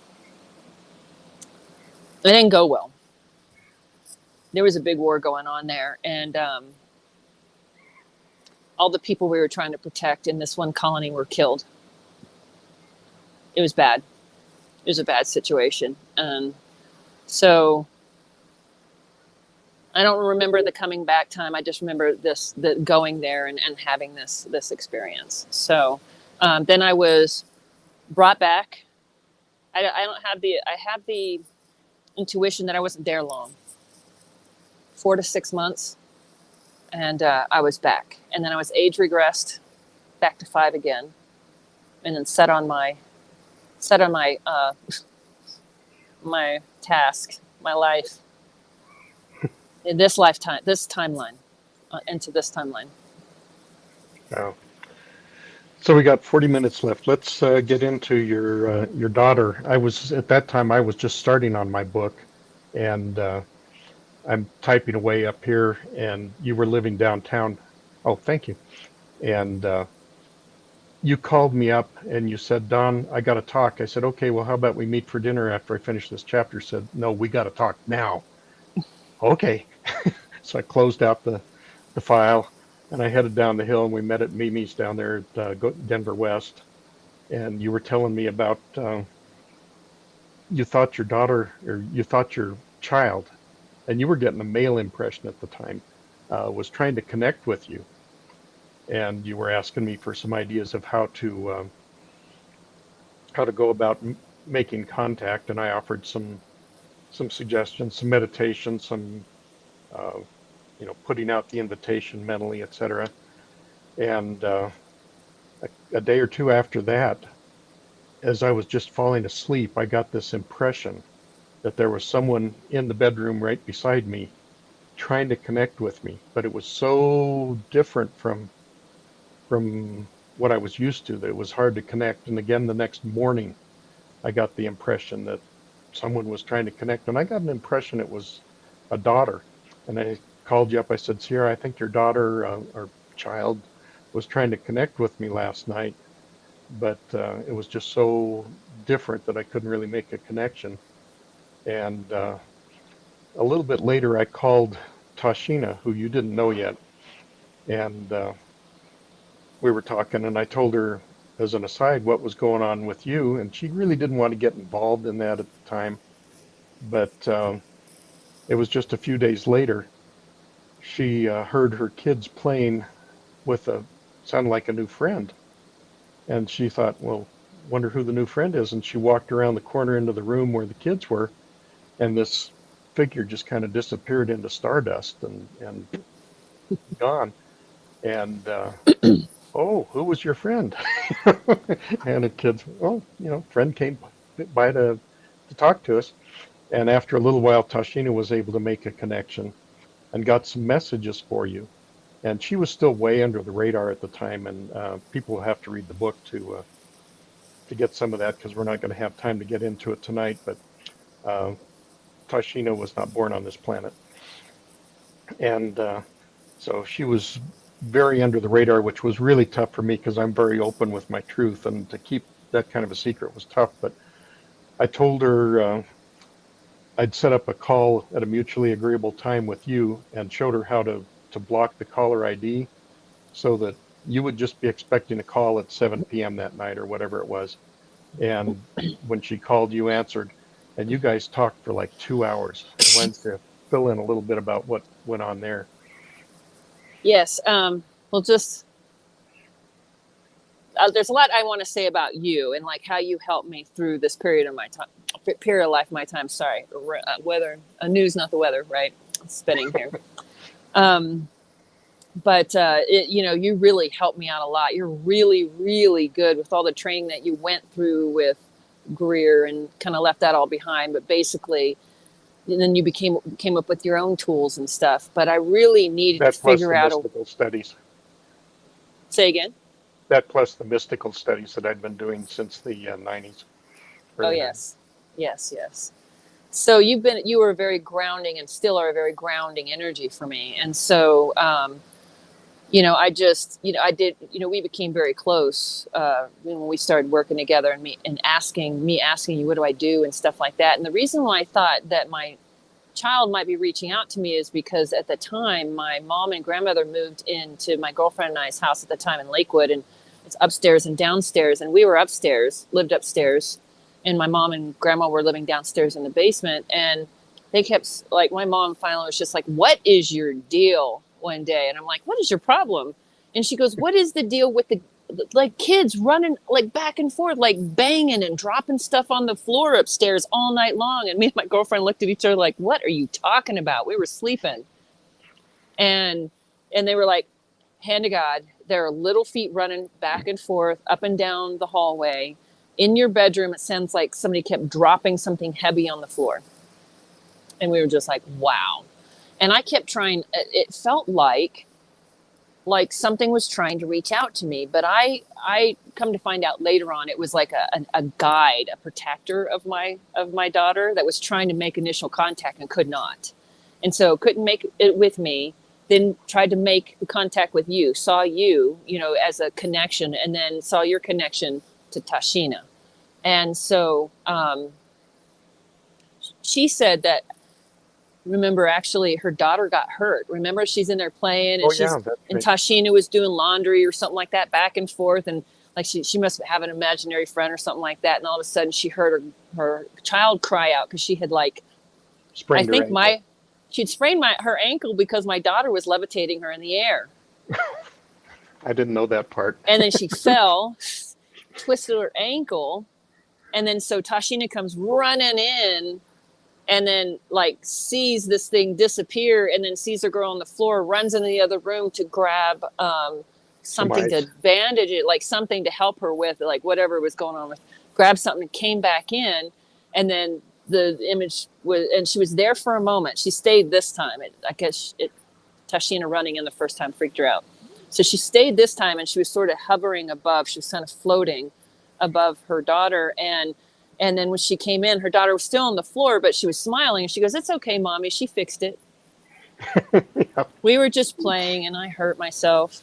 Speaker 3: it didn't go well. There was a big war going on there, and all the people we were trying to protect in this one colony were killed. It was bad. It was a bad situation. And so I don't remember the coming back time. I just remember the going there and having this experience. So then I was brought back. I have the intuition that I wasn't there long. 4 to 6 months. and I was back. And then I was age regressed back to 5 again, and then set on my my task, my life, in this lifetime, this timeline, into this timeline.
Speaker 4: Wow. So we got 40 minutes left. Let's get into your daughter. At that time I was just starting on my book, and I'm typing away up here, and you were living downtown. Oh, thank you. And you called me up and you said, Don, I got to talk. I said, okay, well, how about we meet for dinner after I finish this chapter? Said, no, we got to talk now. Okay. So I closed out the file, and I headed down the hill, and we met at Mimi's down there at Denver West. And you were telling me about you thought your daughter, or you thought your child, and you were getting a male impression at the time, was trying to connect with you. And you were asking me for some ideas of how to go about making contact, and I offered some suggestions, some meditation, some putting out the invitation mentally, etc. And a day or two after that, as I was just falling asleep, I got this impression that there was someone in the bedroom right beside me trying to connect with me, but it was so different from what I was used to that it was hard to connect. And again, the next morning, I got the impression that someone was trying to connect, and I got an impression it was a daughter. And I called you up. I said, Sierra, I think your daughter or child was trying to connect with me last night, but it was just so different that I couldn't really make a connection. And a little bit later, I called Tashina, who you didn't know yet, and we were talking, and I told her as an aside what was going on with you, and she really didn't want to get involved in that at the time. But it was just a few days later, she heard her kids playing with sounded like a new friend, and she thought, well, wonder who the new friend is. And she walked around the corner into the room where the kids were, and this figure just kind of disappeared into stardust and gone. And oh, who was your friend? And the kids, well, friend came by to talk to us. And after a little while, Tashina was able to make a connection and got some messages for you. And she was still way under the radar at the time, and people will have to read the book to get some of that, because we're not going to have time to get into it tonight. But Tashina was not born on this planet. And so she was very under the radar, which was really tough for me, because I'm very open with my truth, and to keep that kind of a secret was tough. But I told her I'd set up a call at a mutually agreeable time with you, and showed her how to block the caller ID, so that you would just be expecting a call at 7 p.m. that night or whatever it was. And when she called, you answered, and you guys talked for like 2 hours. I wanted to fill in a little bit about what went on there.
Speaker 3: Yes. Well, just there's a lot I want to say about you, and like how you helped me through this period of life, my time. Sorry, weather. News, not the weather, right? It's spinning here. But you really helped me out a lot. You're really, really good with all the training that you went through with Greer, and kind of left that all behind. But basically, and then you came up with your own tools and stuff. But I really needed to figure out
Speaker 4: mystical studies.
Speaker 3: Say again.
Speaker 4: That plus the mystical studies that I'd been doing since the 90s.
Speaker 3: Oh yes. So you were a very grounding, and still are a very grounding energy for me. And so, we became very close when we started working together, and asking you, what do I do, and stuff like that. And the reason why I thought that my child might be reaching out to me is because at the time my mom and grandmother moved into my girlfriend and I's house at the time in Lakewood, and it's upstairs and downstairs, and we were lived upstairs, and my mom and grandma were living downstairs in the basement. And they kept, like, my mom finally was just like, what is your deal, one day? And I'm like, what is your problem? And she goes, what is the deal with the kids running like back and forth, like banging and dropping stuff on the floor upstairs all night long? And me and my girlfriend looked at each other like, what are you talking about? We were sleeping. And and they were like, hand to God, there are little feet running back and forth, up and down the hallway. In your bedroom, it sounds like somebody kept dropping something heavy on the floor. And we were just like, wow. And I kept trying, it felt like something was trying to reach out to me. But I come to find out later on, it was like a guide, a protector of my daughter that was trying to make initial contact and could not. And so couldn't make it with me. Then tried to make contact with you, saw you, as a connection, and then saw your connection to Tashina. And so she said that, remember, actually, her daughter got hurt. Remember, she's in there playing, and and Tashina was doing laundry or something like that, back and forth, and like she must have an imaginary friend or something like that. And all of a sudden, she heard her child cry out because she had
Speaker 4: sprained her ankle.
Speaker 3: She'd sprained her ankle because my daughter was levitating her in the air.
Speaker 4: I didn't know that part.
Speaker 3: And then she fell, twisted her ankle. And then so Tashina comes running in and then sees this thing disappear and then sees the girl on the floor, runs into the other room to grab something to bandage it, something to help her with, whatever was going on with, grabbed something and came back in. And then the image was, and she was there for a moment. She stayed this time. Tashina running in the first time freaked her out. So she stayed this time, and she was sort of hovering above. She was kind of floating above her daughter. And then when she came in, her daughter was still on the floor, but she was smiling. And she goes, "It's okay, Mommy. She fixed it." Yeah. We were just playing, and I hurt myself.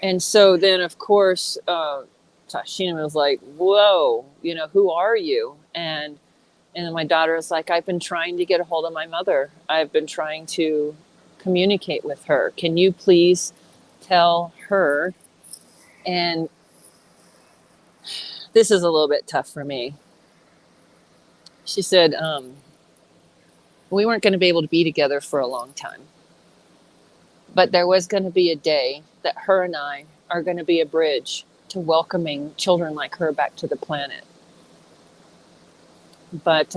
Speaker 3: And so then, of course, Tashina was like, "Whoa, who are you?" And then my daughter was like, "I've been trying to get a hold of my mother. I've been trying to communicate with her. Can you please tell her?" And this is a little bit tough for me. She said, we weren't going to be able to be together for a long time. But there was going to be a day that her and I are going to be a bridge to welcoming children like her back to the planet. But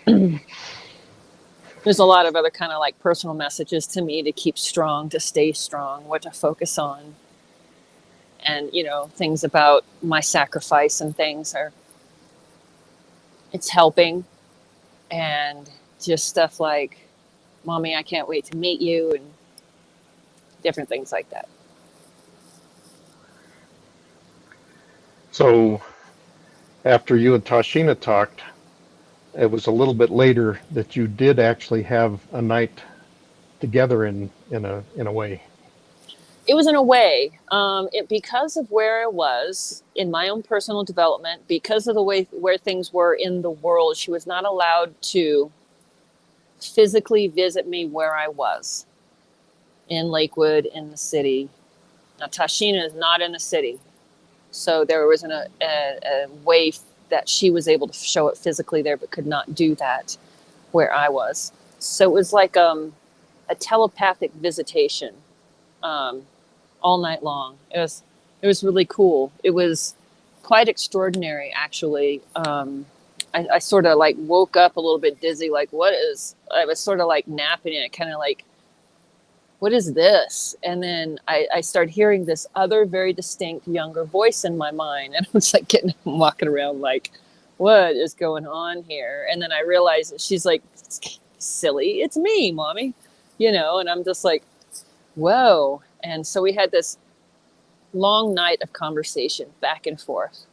Speaker 3: there's a lot of other kind of personal messages to me to keep strong, to stay strong, what to focus on. And, things about my sacrifice and things it's helping. And just stuff like, "Mommy, I can't wait to meet you," and different things like that.
Speaker 4: So after you and Tashina talked, it was a little bit later that you did actually have a night together in a way.
Speaker 3: It was in a way, because of where I was in my own personal development, because of the way where things were in the world, she was not allowed to physically visit me where I was in Lakewood, in the city. Now, Tashina is not in the city, so there wasn't a way that she was able to show it physically there, but could not do that where I was. So it was like a telepathic visitation. All night long. It was really cool. It was quite extraordinary, actually. I sort of woke up a little bit dizzy, I was sort of napping it, kind of what is this? And then I started hearing this other very distinct younger voice in my mind. And I was walking around what is going on here? And then I realized that she's like, "Silly, it's me, Mommy." And I'm just like, whoa. And so we had this long night of conversation back and forth.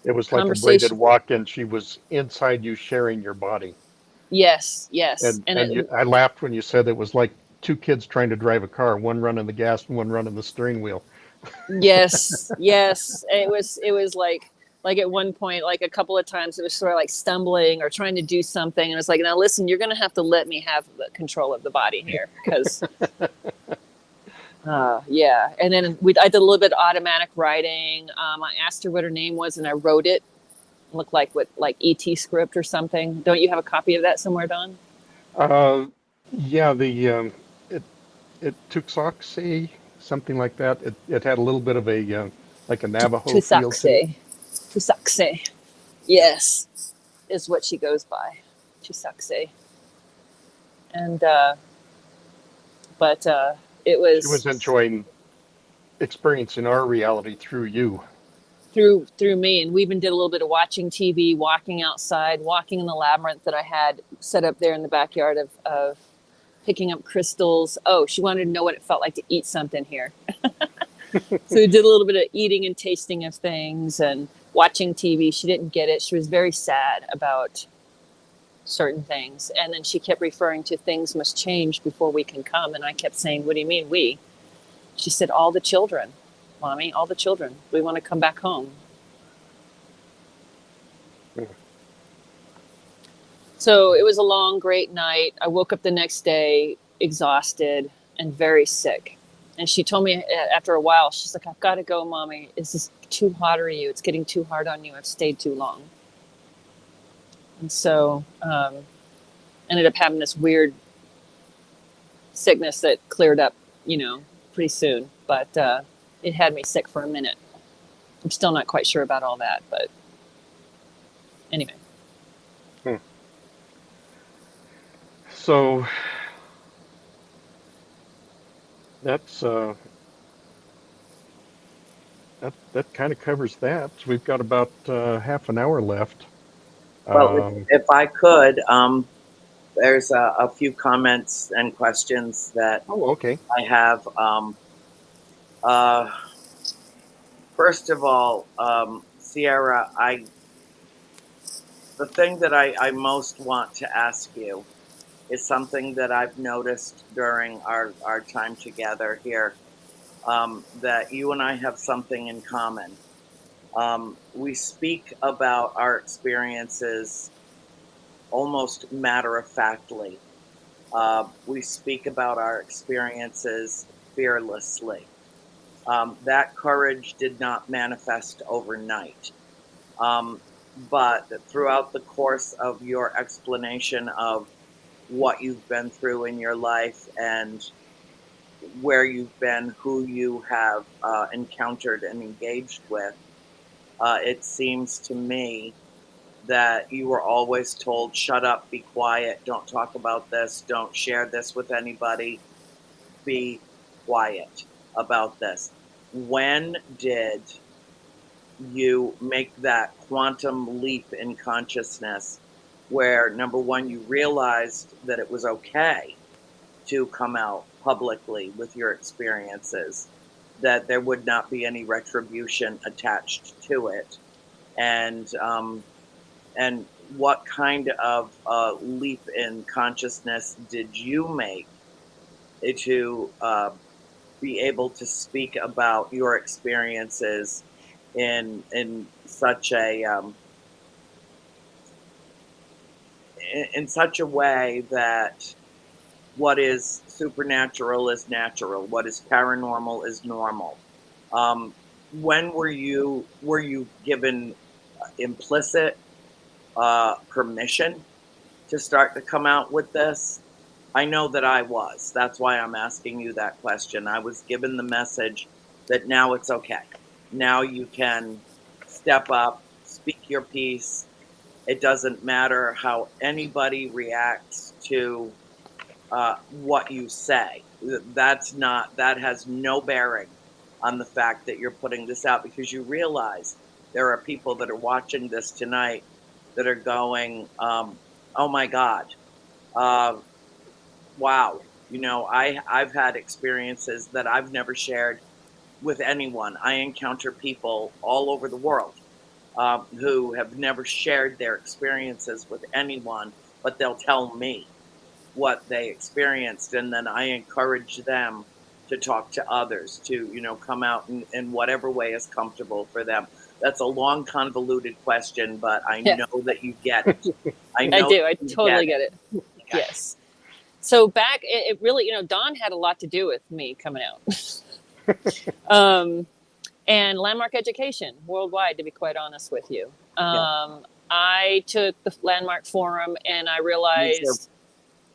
Speaker 4: It was like a braided walk, and she was inside you, sharing your body.
Speaker 3: Yes.
Speaker 4: And I laughed when you said it was like two kids trying to drive a car, one running the gas and one running the steering wheel.
Speaker 3: Yes. It was like at one point, a couple of times, it was sort of stumbling or trying to do something. And it's like, "Now listen, you're going to have to let me have the control of the body here." Because yeah. And then I did a little bit of automatic writing. I asked her what her name was, and I wrote it. It looked like ET script or something. Don't you have a copy of that somewhere, Don?
Speaker 4: Yeah, it Tuxoxe, something like that. It had a little bit of a Navajo feel to it.
Speaker 3: Tuxoxe, yes, is what she goes by. Tuxoxe. And but It was.
Speaker 4: She was enjoying experiencing our reality through you.
Speaker 3: Through me, and we even did a little bit of watching TV, walking outside, walking in the labyrinth that I had set up there in the backyard of picking up crystals. Oh, she wanted to know what it felt like to eat something here. So we did a little bit of eating and tasting of things and watching TV. She didn't get it. She was very sad about certain things. And then she kept referring to things must change before we can come. And I kept saying, what do you mean we? She said, all the children, Mommy, all the children. We want to come back home. So it was a long, great night. I woke up the next day exhausted and very sick. And she told me after a while, she's like, I've got to go, Mommy. Is this too hot on you? It's getting too hard on you. I've stayed too long. And so ended up having this weird sickness that cleared up, pretty soon. But it had me sick for a minute. I'm still not quite sure about all that, but anyway.
Speaker 4: So that's that kind of covers that. We've got about half an hour left.
Speaker 1: Well, if I could, there's a few comments and questions that
Speaker 4: okay.
Speaker 1: I have. First of all, Sierra, the thing that I most want to ask you is something that I've noticed during our time together here, that you and I have something in common. We speak about our experiences almost matter-of-factly. We speak about our experiences fearlessly. That courage did not manifest overnight. But throughout the course of your explanation of what you've been through in your life and where you've been, who you have encountered and engaged with, it seems to me that you were always told, shut up, be quiet, don't talk about this, don't share this with anybody, be quiet about this. When did you make that quantum leap in consciousness where, number one, you realized that it was okay to come out publicly with your experiences, that there would not be any retribution attached to it, and what kind of leap in consciousness did you make to be able to speak about your experiences in such a in such a way that what is supernatural is natural, what is paranormal is normal? When were you given implicit permission to start to come out with this? I know that I was. That's why I'm asking you that question. I was given the message that now it's okay. Now you can step up, speak your piece. It doesn't matter how anybody reacts to what you say. That has no bearing on the fact that you're putting this out, because you realize there are people that are watching this tonight that are going, oh my God, wow. I've had experiences that I've never shared with anyone. I encounter people all over the world who have never shared their experiences with anyone, but they'll tell me what they experienced, and then I encourage them to talk to others, to come out in whatever way is comfortable for them. That's a long, convoluted question, but I know that you get it. I do.
Speaker 3: I totally get it. Okay. Yes. So back, it really, Dawn had a lot to do with me coming out. And Landmark Education worldwide, to be quite honest with you. I took the Landmark Forum and I realized,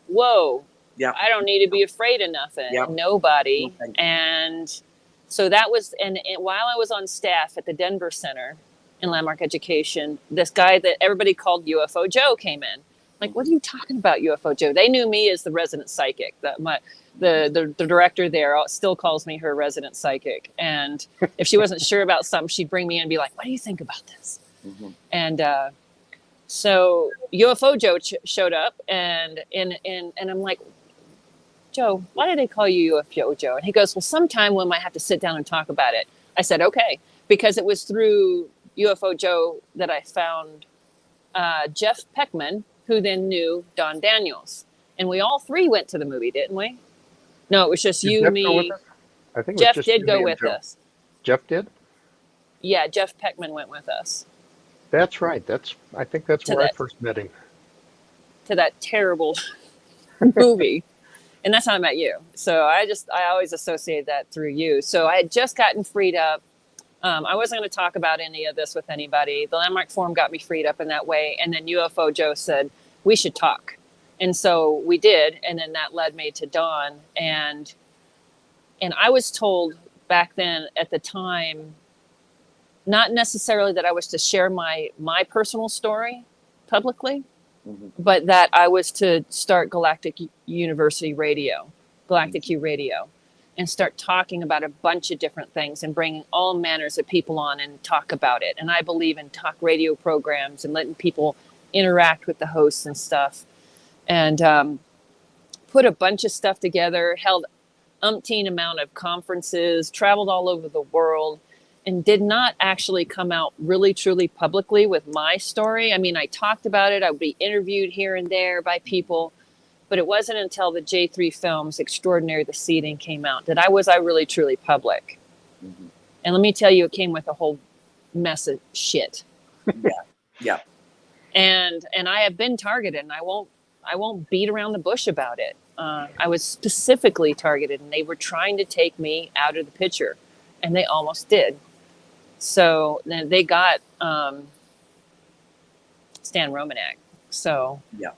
Speaker 3: whoa, I don't need to be afraid of nothing, nobody. And so that was, and while I was on staff at the Denver Center in Landmark Education, this guy that everybody called UFO Joe came in. Like, what are you talking about, UFO Joe? They knew me as the resident psychic. the director there still calls me her resident psychic. And if she wasn't sure about something, she'd bring me in and be like, what do you think about this? Mm-hmm. And so UFO Joe showed up, and I'm like, Joe, why do they call you UFO Joe? And he goes, well, sometime we might have to sit down and talk about it. I said, okay, because it was through UFO Joe that I found Jeff Peckman, who then knew Don Daniels. And we all three went to the movie, didn't we? No, it was just you, me.
Speaker 4: I think
Speaker 3: Jeff did go with us.
Speaker 4: Jeff did?
Speaker 3: Yeah, Jeff Peckman went with us.
Speaker 4: That's right. I think that's where I first met him.
Speaker 3: To that terrible movie. And that's how I met you. So I always associated that through you. So I had just gotten freed up. I wasn't going to talk about any of this with anybody. The Landmark Forum got me freed up in that way. And then UFO Joe said, we should talk. And so we did. And then that led me to Dawn. And I was told back then at the time, not necessarily that I was to share my personal story publicly, mm-hmm. but that I was to start Galactic University Radio, GalacticU Radio, and start talking about a bunch of different things and bringing all manners of people on and talk about it. And I believe in talk radio programs and letting people interact with the hosts and stuff. And put a bunch of stuff together, held umpteen amount of conferences, traveled all over the world, and did not actually come out really, truly publicly with my story. I mean, I talked about it. I would be interviewed here and there by people, but it wasn't until the J3 films, Extraordinary the Seeding, came out that I really, truly public. Mm-hmm. And let me tell you, it came with a whole mess of shit.
Speaker 1: Yeah.
Speaker 3: And I have been targeted, and I won't beat around the bush about it. I was specifically targeted, and they were trying to take me out of the picture, and they almost did. So then they got Stan Romanek. So
Speaker 1: yeah,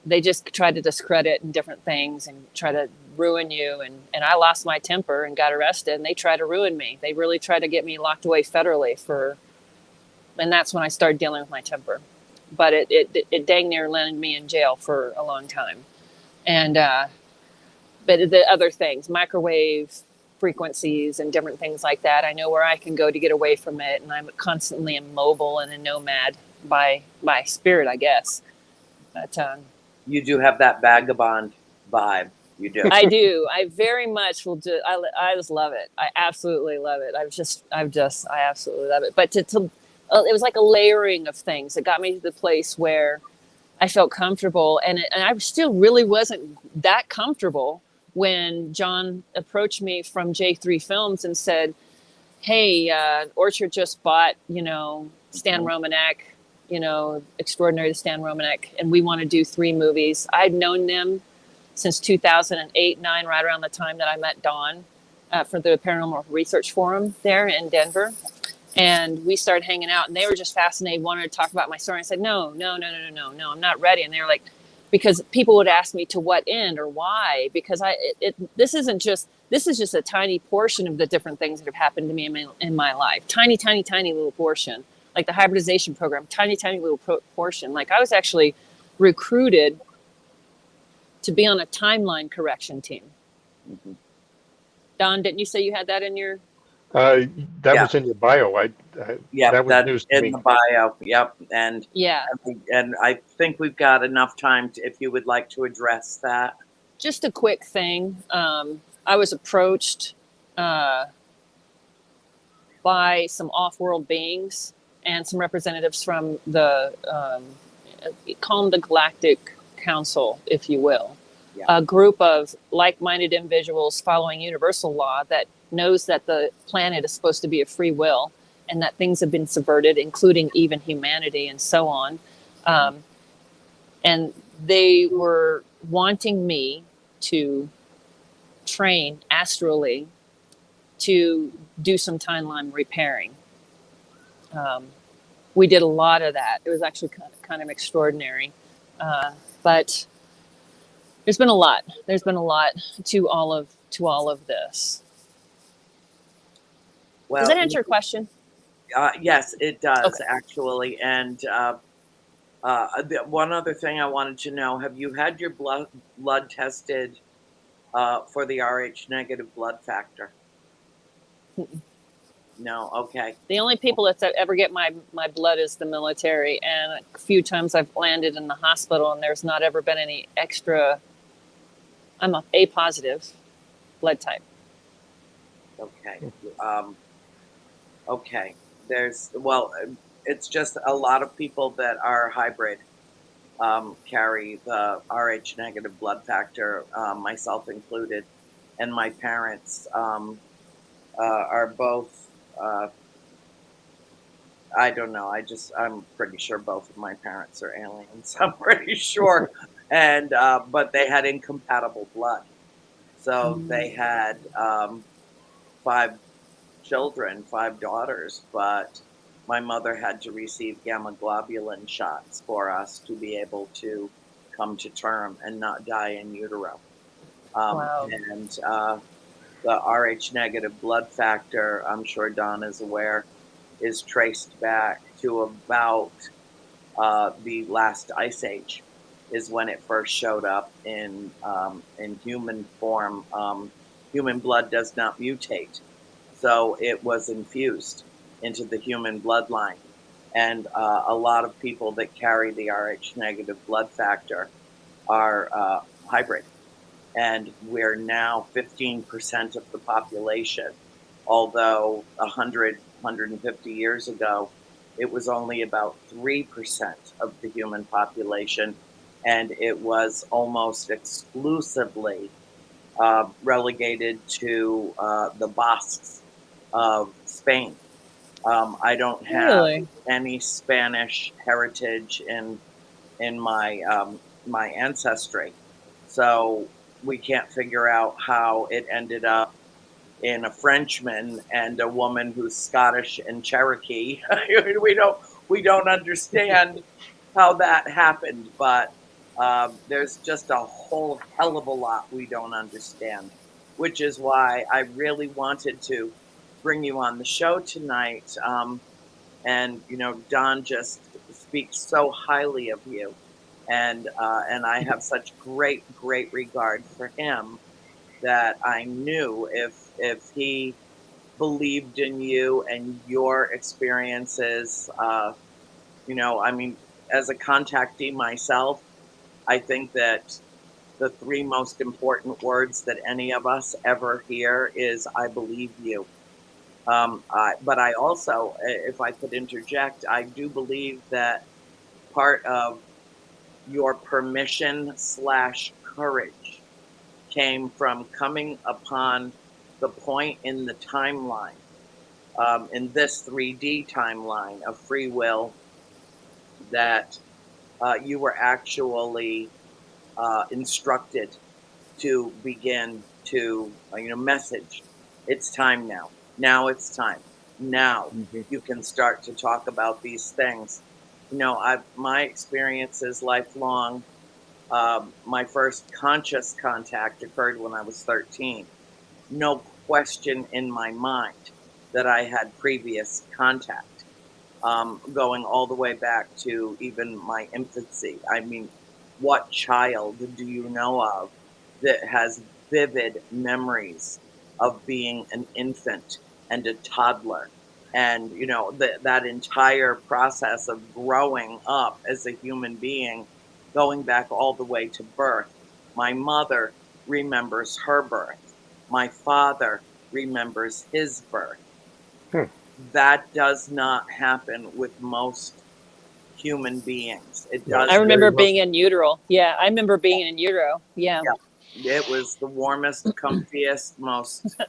Speaker 3: they just tried to discredit and different things and try to ruin you. And I lost my temper and got arrested, and they tried to ruin me. They really tried to get me locked away federally and that's when I started dealing with my temper. But it dang near landed me in jail for a long time. And but the other things, microwave frequencies and different things like that, I know where I can go to get away from it, and I'm constantly immobile and a nomad by spirit, I guess. But
Speaker 1: you do have that vagabond vibe. You do.
Speaker 3: I do. I very much will do. I just love it. I absolutely love it. I absolutely love it. But it was like a layering of things that got me to the place where I felt comfortable, and I still really wasn't that comfortable when John approached me from J3 Films and said, hey, Orchard just bought, Stan Romanek, Extraordinary to Stan Romanek, and we want to do 3 movies. I'd known them since 2008-9, right around the time that I met Dawn for the Paranormal Research Forum there in Denver. And we started hanging out, and they were just fascinated, wanted to talk about my story. I said, no, I'm not ready. And they were like, because people would ask me to what end or why, because this is just a tiny portion of the different things that have happened to me in my life. Tiny little portion, like the hybridization program, tiny little portion. Like I was actually recruited to be on a timeline correction team. Mm-hmm. Don, didn't you say you had that in your?
Speaker 4: That was in your bio. That was news to me.
Speaker 1: In the bio. Yep. And
Speaker 3: yeah.
Speaker 1: And I think we've got enough time if you would like to address that.
Speaker 3: Just a quick thing. I was approached by some off-world beings and some representatives from the call them the Galactic Council, if you will. Yeah. A group of like-minded individuals following universal law that knows that the planet is supposed to be a free will and that things have been subverted, including even humanity and so on. And they were wanting me to train astrally to do some timeline repairing. We did a lot of that. It was actually kind of extraordinary. But there's been a lot. There's been a lot to all of this. Well, does that answer your question?
Speaker 1: Yes, it does,
Speaker 3: okay.
Speaker 1: Actually. And one other thing I wanted to know, have you had your blood tested for the Rh negative blood factor? No, okay.
Speaker 3: The only people that ever get my blood is the military, and a few times I've landed in the hospital, and there's not ever been any extra. I'm A positive blood type.
Speaker 1: Okay. Okay. It's just a lot of people that are hybrid carry the Rh negative blood factor, myself included, and my parents are both. I don't know. I'm pretty sure both of my parents are aliens. I'm pretty sure, and but they had incompatible blood, so they had 5 children, 5 daughters, but my mother had to receive gamma globulin shots for us to be able to come to term and not die in utero.
Speaker 3: Wow.
Speaker 1: And the Rh negative blood factor, I'm sure Don is aware, is traced back to about the last ice age, is when it first showed up in human form. Human blood does not mutate, so it was infused into the human bloodline. And a lot of people that carry the Rh negative blood factor are hybrid. And we're now 15% of the population, although 150 years ago, it was only about 3% of the human population, and it was almost exclusively relegated to the Basques of Spain. I don't have any Spanish heritage in my ancestry, so we can't figure out how it ended up in a Frenchman and a woman who's Scottish and Cherokee. we don't understand how that happened, but there's just a whole hell of a lot we don't understand, which is why I really wanted to bring you on the show tonight. And Don just speaks so highly of you, and I have such great regard for him that I knew if he believed in you and your experiences, I mean, as a contactee myself, I think that the 3 most important words that any of us ever hear is "I believe you." But I also, if I could interject, I do believe that part of your permission / courage came from coming upon the point in the timeline, in this 3D timeline of free will, that you were actually instructed to begin to, message. It's time now. Now it's time. Now you can start to talk about these things. My experience is lifelong. My first conscious contact occurred when I was 13. No question in my mind that I had previous contact, going all the way back to even my infancy. I mean, what child do you know of that has vivid memories of being an infant and a toddler? And, that entire process of growing up as a human being, going back all the way to birth. My mother remembers her birth. My father remembers his birth. That does not happen with most human beings. It does.
Speaker 3: I remember being in utero. Yeah, I remember being in utero. Yeah.
Speaker 1: It was the warmest, comfiest, most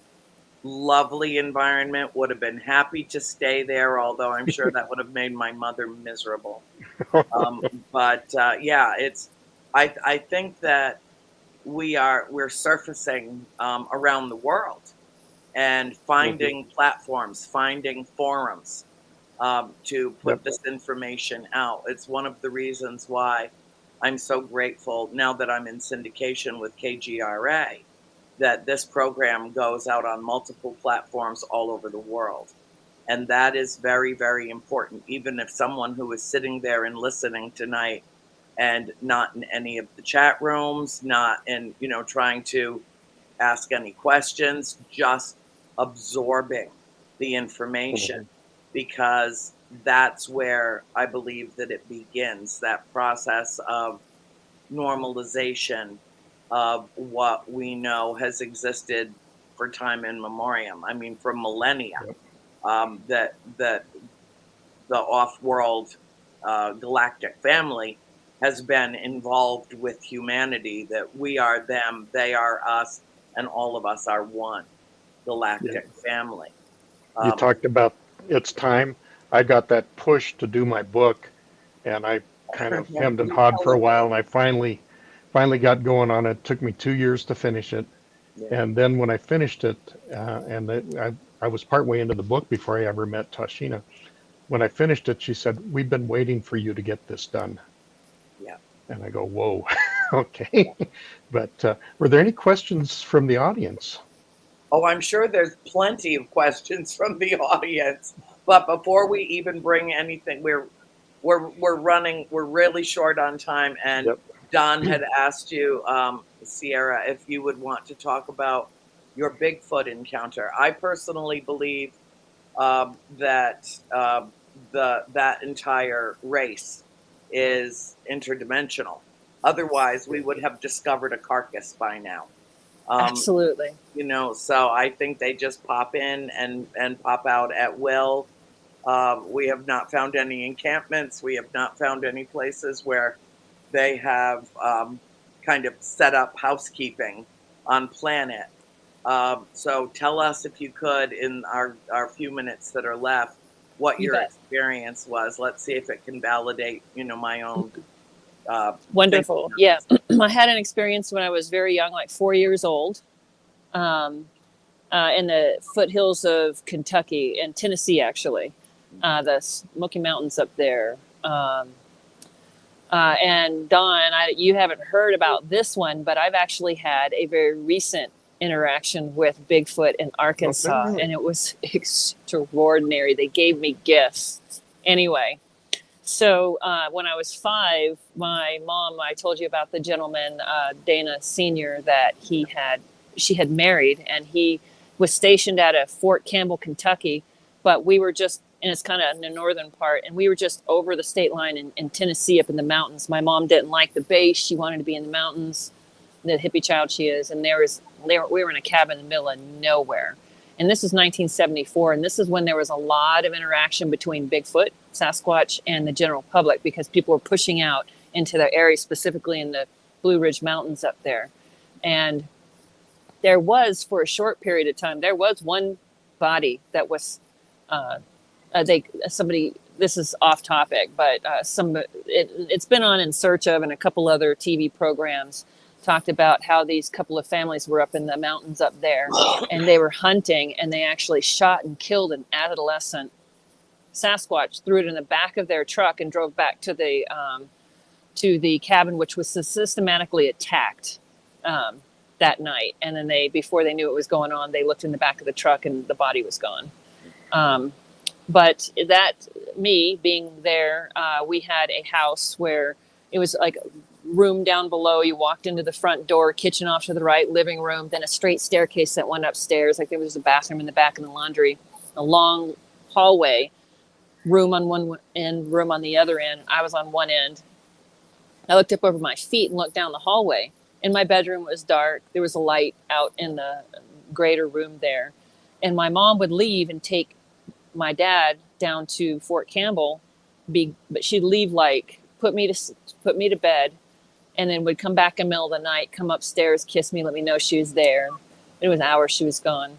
Speaker 1: lovely environment. Would have been happy to stay there, although I'm sure that would have made my mother miserable. Yeah, I think that we're surfacing around the world and finding platforms, finding forums to put this information out. It's one of the reasons why I'm so grateful now that I'm in syndication with KGRA, that this program goes out on multiple platforms all over the world. And that is very, very important. Even if someone who is sitting there and listening tonight and not in any of the chat rooms, not in, trying to ask any questions, just absorbing the information, because that's where I believe that it begins, that process of normalization of what we know has existed for time in memoriam. I mean, for millennia, that the off-world galactic family has been involved with humanity, that we are them, they are us, and all of us are one galactic family.
Speaker 4: You talked about it's time. I got that push to do my book, and I kind of hemmed and hawed for a while, and I finally got going on it. It took me 2 years to finish it. And then when I finished it, I was partway into the book before I ever met Tashina. When I finished it, she said, "We've been waiting for you to get this done."
Speaker 1: Yeah.
Speaker 4: And I go, "Whoa." Okay. But were there any questions from the audience?
Speaker 1: Oh, I'm sure there's plenty of questions from the audience. But before we even bring anything, we're really short on time. And Don had asked you, Sierra, if you would want to talk about your Bigfoot encounter. I personally believe that that entire race is interdimensional. Otherwise, we would have discovered a carcass by now.
Speaker 3: Absolutely.
Speaker 1: You know, so I think they just pop in and pop out at will. We have not found any encampments. We have not found any places where they have kind of set up housekeeping on planet. So tell us, if you could, in our few minutes that are left, what your experience was. Let's see if it can validate, you know, my own.
Speaker 3: Wonderful. Yeah. I had an experience when I was very young, like 4 years old, in the foothills of Kentucky and Tennessee, actually, the Smoky Mountains up there. And Don, you haven't heard about this one, but I've actually had a very recent interaction with Bigfoot in Arkansas, and it was extraordinary. They gave me gifts. Anyway, so when I was 5, my mom, I told you about the gentleman, Dana Sr., that she had married, and he was stationed at a Fort Campbell, Kentucky, but we were just, and it's kind of in the northern part, and we were just over the state line in Tennessee, up in the mountains. My mom didn't like the base. She wanted to be in the mountains, the hippie child she is, and we were in a cabin in the middle of nowhere. And this is 1974, and this is when there was a lot of interaction between Bigfoot, Sasquatch, and the general public, because people were pushing out into the area, specifically in the Blue Ridge Mountains up there. And there was, for a short period of time, there was one body that was, this is off topic, but it's been on In Search Of and a couple other TV programs, talked about how these couple of families were up in the mountains up there, and they were hunting, and they actually shot and killed an adolescent Sasquatch, threw it in the back of their truck, and drove back to the cabin, which was systematically attacked that night. And then before they knew what was going on, they looked in the back of the truck, and the body was gone. But me being there, we had a house where it was like room down below. You walked into the front door, kitchen off to the right, living room, then a straight staircase that went upstairs. Like there was a bathroom in the back and the laundry, a long hallway, room on one end, room on the other end. I was on one end. I looked up over my feet and looked down the hallway, and my bedroom was dark. There was a light out in the greater room there. And my mom would leave and take my dad down to Fort Campbell, but she'd leave, like put me to bed, and then would come back in the middle of the night, come upstairs, kiss me, let me know she was there. It was hours she was gone.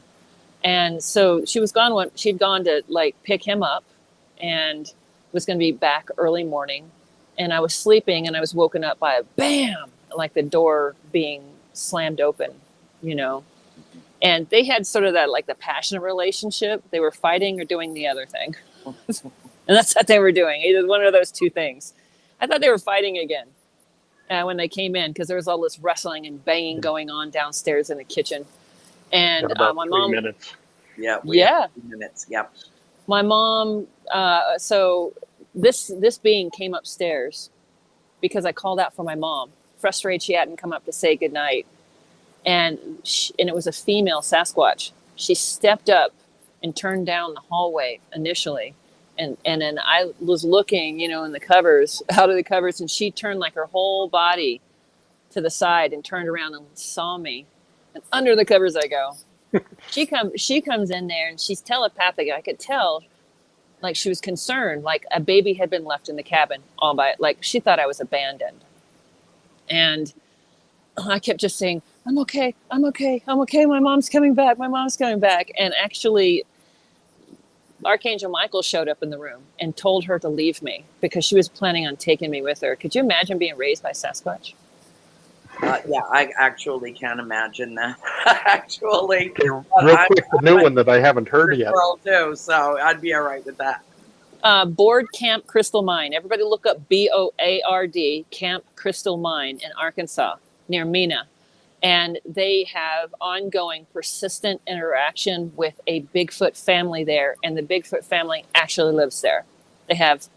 Speaker 3: And so she was gone when she'd gone to like pick him up and was going to be back early morning. And I was sleeping, and I was woken up by a bam, like the door being slammed open, you know. And they had sort of that, like the passionate relationship. They were fighting or doing the other thing. And that's what they were doing. Either one of those two things. I thought they were fighting again when they came in, because there was all this wrestling and banging going on downstairs in the kitchen. And my mom.
Speaker 4: 3 minutes.
Speaker 1: Yeah. 3 minutes. Yep.
Speaker 3: My mom. So this being came upstairs because I called out for my mom, frustrated she hadn't come up to say goodnight. and and it was a female Sasquatch. She stepped up and turned down the hallway initially, and then I was looking, you know, in the covers, out of the covers, and she turned like her whole body to the side and turned around and saw me, and under the covers I go. She comes in there and she's telepathic. I could tell, like she was concerned, like a baby had been left in the cabin all by, like she thought I was abandoned, and I kept just saying, I'm okay, I'm okay, I'm okay. My mom's coming back. My mom's coming back. And actually, Archangel Michael showed up in the room and told her to leave me because she was planning on taking me with her. Could you imagine being raised by Sasquatch?
Speaker 1: Yeah, I actually can't imagine that. Actually,
Speaker 4: Real quick, the new one that I haven't heard yet.
Speaker 1: Too, so I'd be all right with that.
Speaker 3: Board Camp Crystal Mine. Everybody look up BOARD, Camp Crystal Mine in Arkansas, near Mena. And they have ongoing, persistent interaction with a Bigfoot family there. And the Bigfoot family actually lives there. They have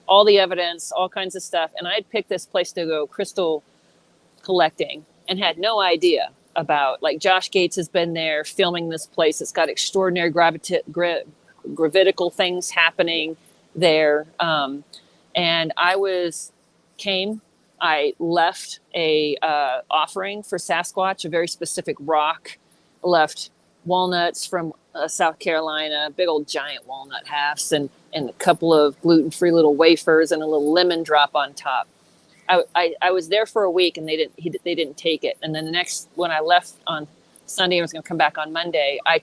Speaker 3: all the evidence, all kinds of stuff. And I'd picked this place to go crystal collecting and had no idea about, like, Josh Gates has been there filming this place. It's got extraordinary gravitical things happening there. And I left a offering for Sasquatch, a very specific rock, left walnuts from South Carolina, big old giant walnut halves, and a couple of gluten-free little wafers and a little lemon drop on top. I was there for a week and they didn't take it. And then when I left on Sunday, I was going to come back on Monday. I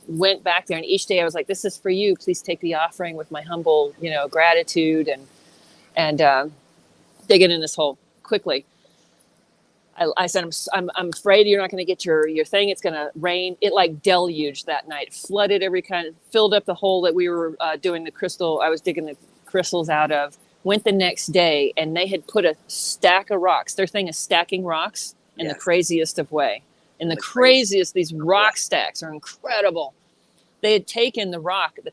Speaker 3: went back there, and each day I was like, "This is for you. Please take the offering with my humble, gratitude." And they get in this hole quickly. I said, I'm afraid you're not going to get your thing. It's going to rain. It like deluged that night, flooded filled up the hole that we were doing the crystal. I was digging the crystals out of. Went the next day, and they had put a stack of rocks. Their thing is stacking rocks in the craziest of way. These rock stacks are incredible. They had taken the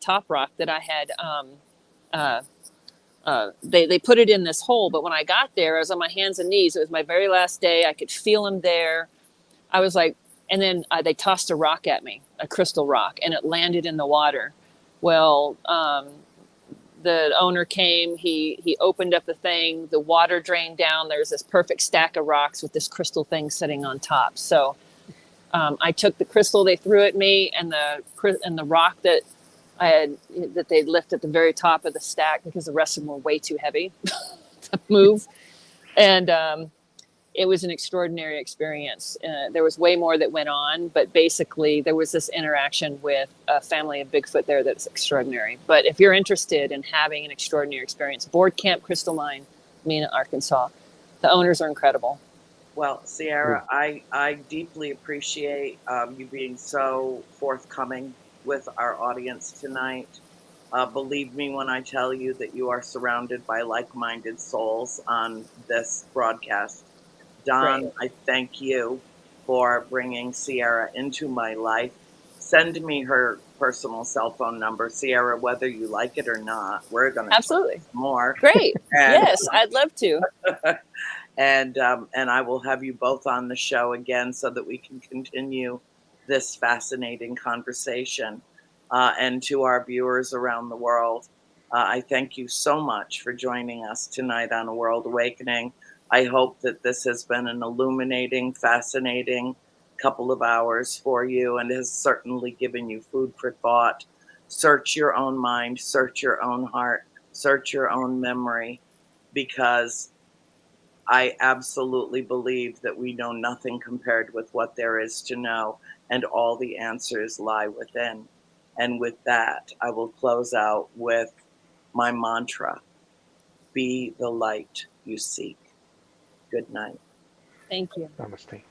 Speaker 3: top rock that I had, they put it in this hole. But when I got there, I was on my hands and knees. It was my very last day. I could feel them there. I was like, and then they tossed a rock at me, a crystal rock, and it landed in the water. Well, the owner came, he opened up the thing, the water drained down. There's this perfect stack of rocks with this crystal thing sitting on top. So I took the crystal they threw at me and the rock that they lifted at the very top of the stack, because the rest of them were way too heavy to move. And it was an extraordinary experience. There was way more that went on, but basically there was this interaction with a family of Bigfoot there that's extraordinary. But if you're interested in having an extraordinary experience, Board Camp Crystal Mine, Mena, Arkansas. The owners are incredible.
Speaker 1: Well, Sierra, I deeply appreciate you being so forthcoming with our audience tonight. Believe me when I tell you that you are surrounded by like-minded souls on this broadcast. Don,
Speaker 3: Great.
Speaker 1: I thank you for bringing Sierra into my life. Send me her personal cell phone number, Sierra, whether you like it or not. We're going to
Speaker 3: absolutely
Speaker 1: talk more.
Speaker 3: Great. Yes, I'd love to.
Speaker 1: And I will have you both on the show again so that we can continue this fascinating conversation. And to our viewers around the world, I thank you so much for joining us tonight on A World Awakening. I hope that this has been an illuminating, fascinating couple of hours for you and has certainly given you food for thought. Search your own mind, search your own heart, search your own memory, because I absolutely believe that we know nothing compared with what there is to know, and all the answers lie within. And with that, I will close out with my mantra: be the light you seek. Good night.
Speaker 3: Thank you.
Speaker 4: Namaste.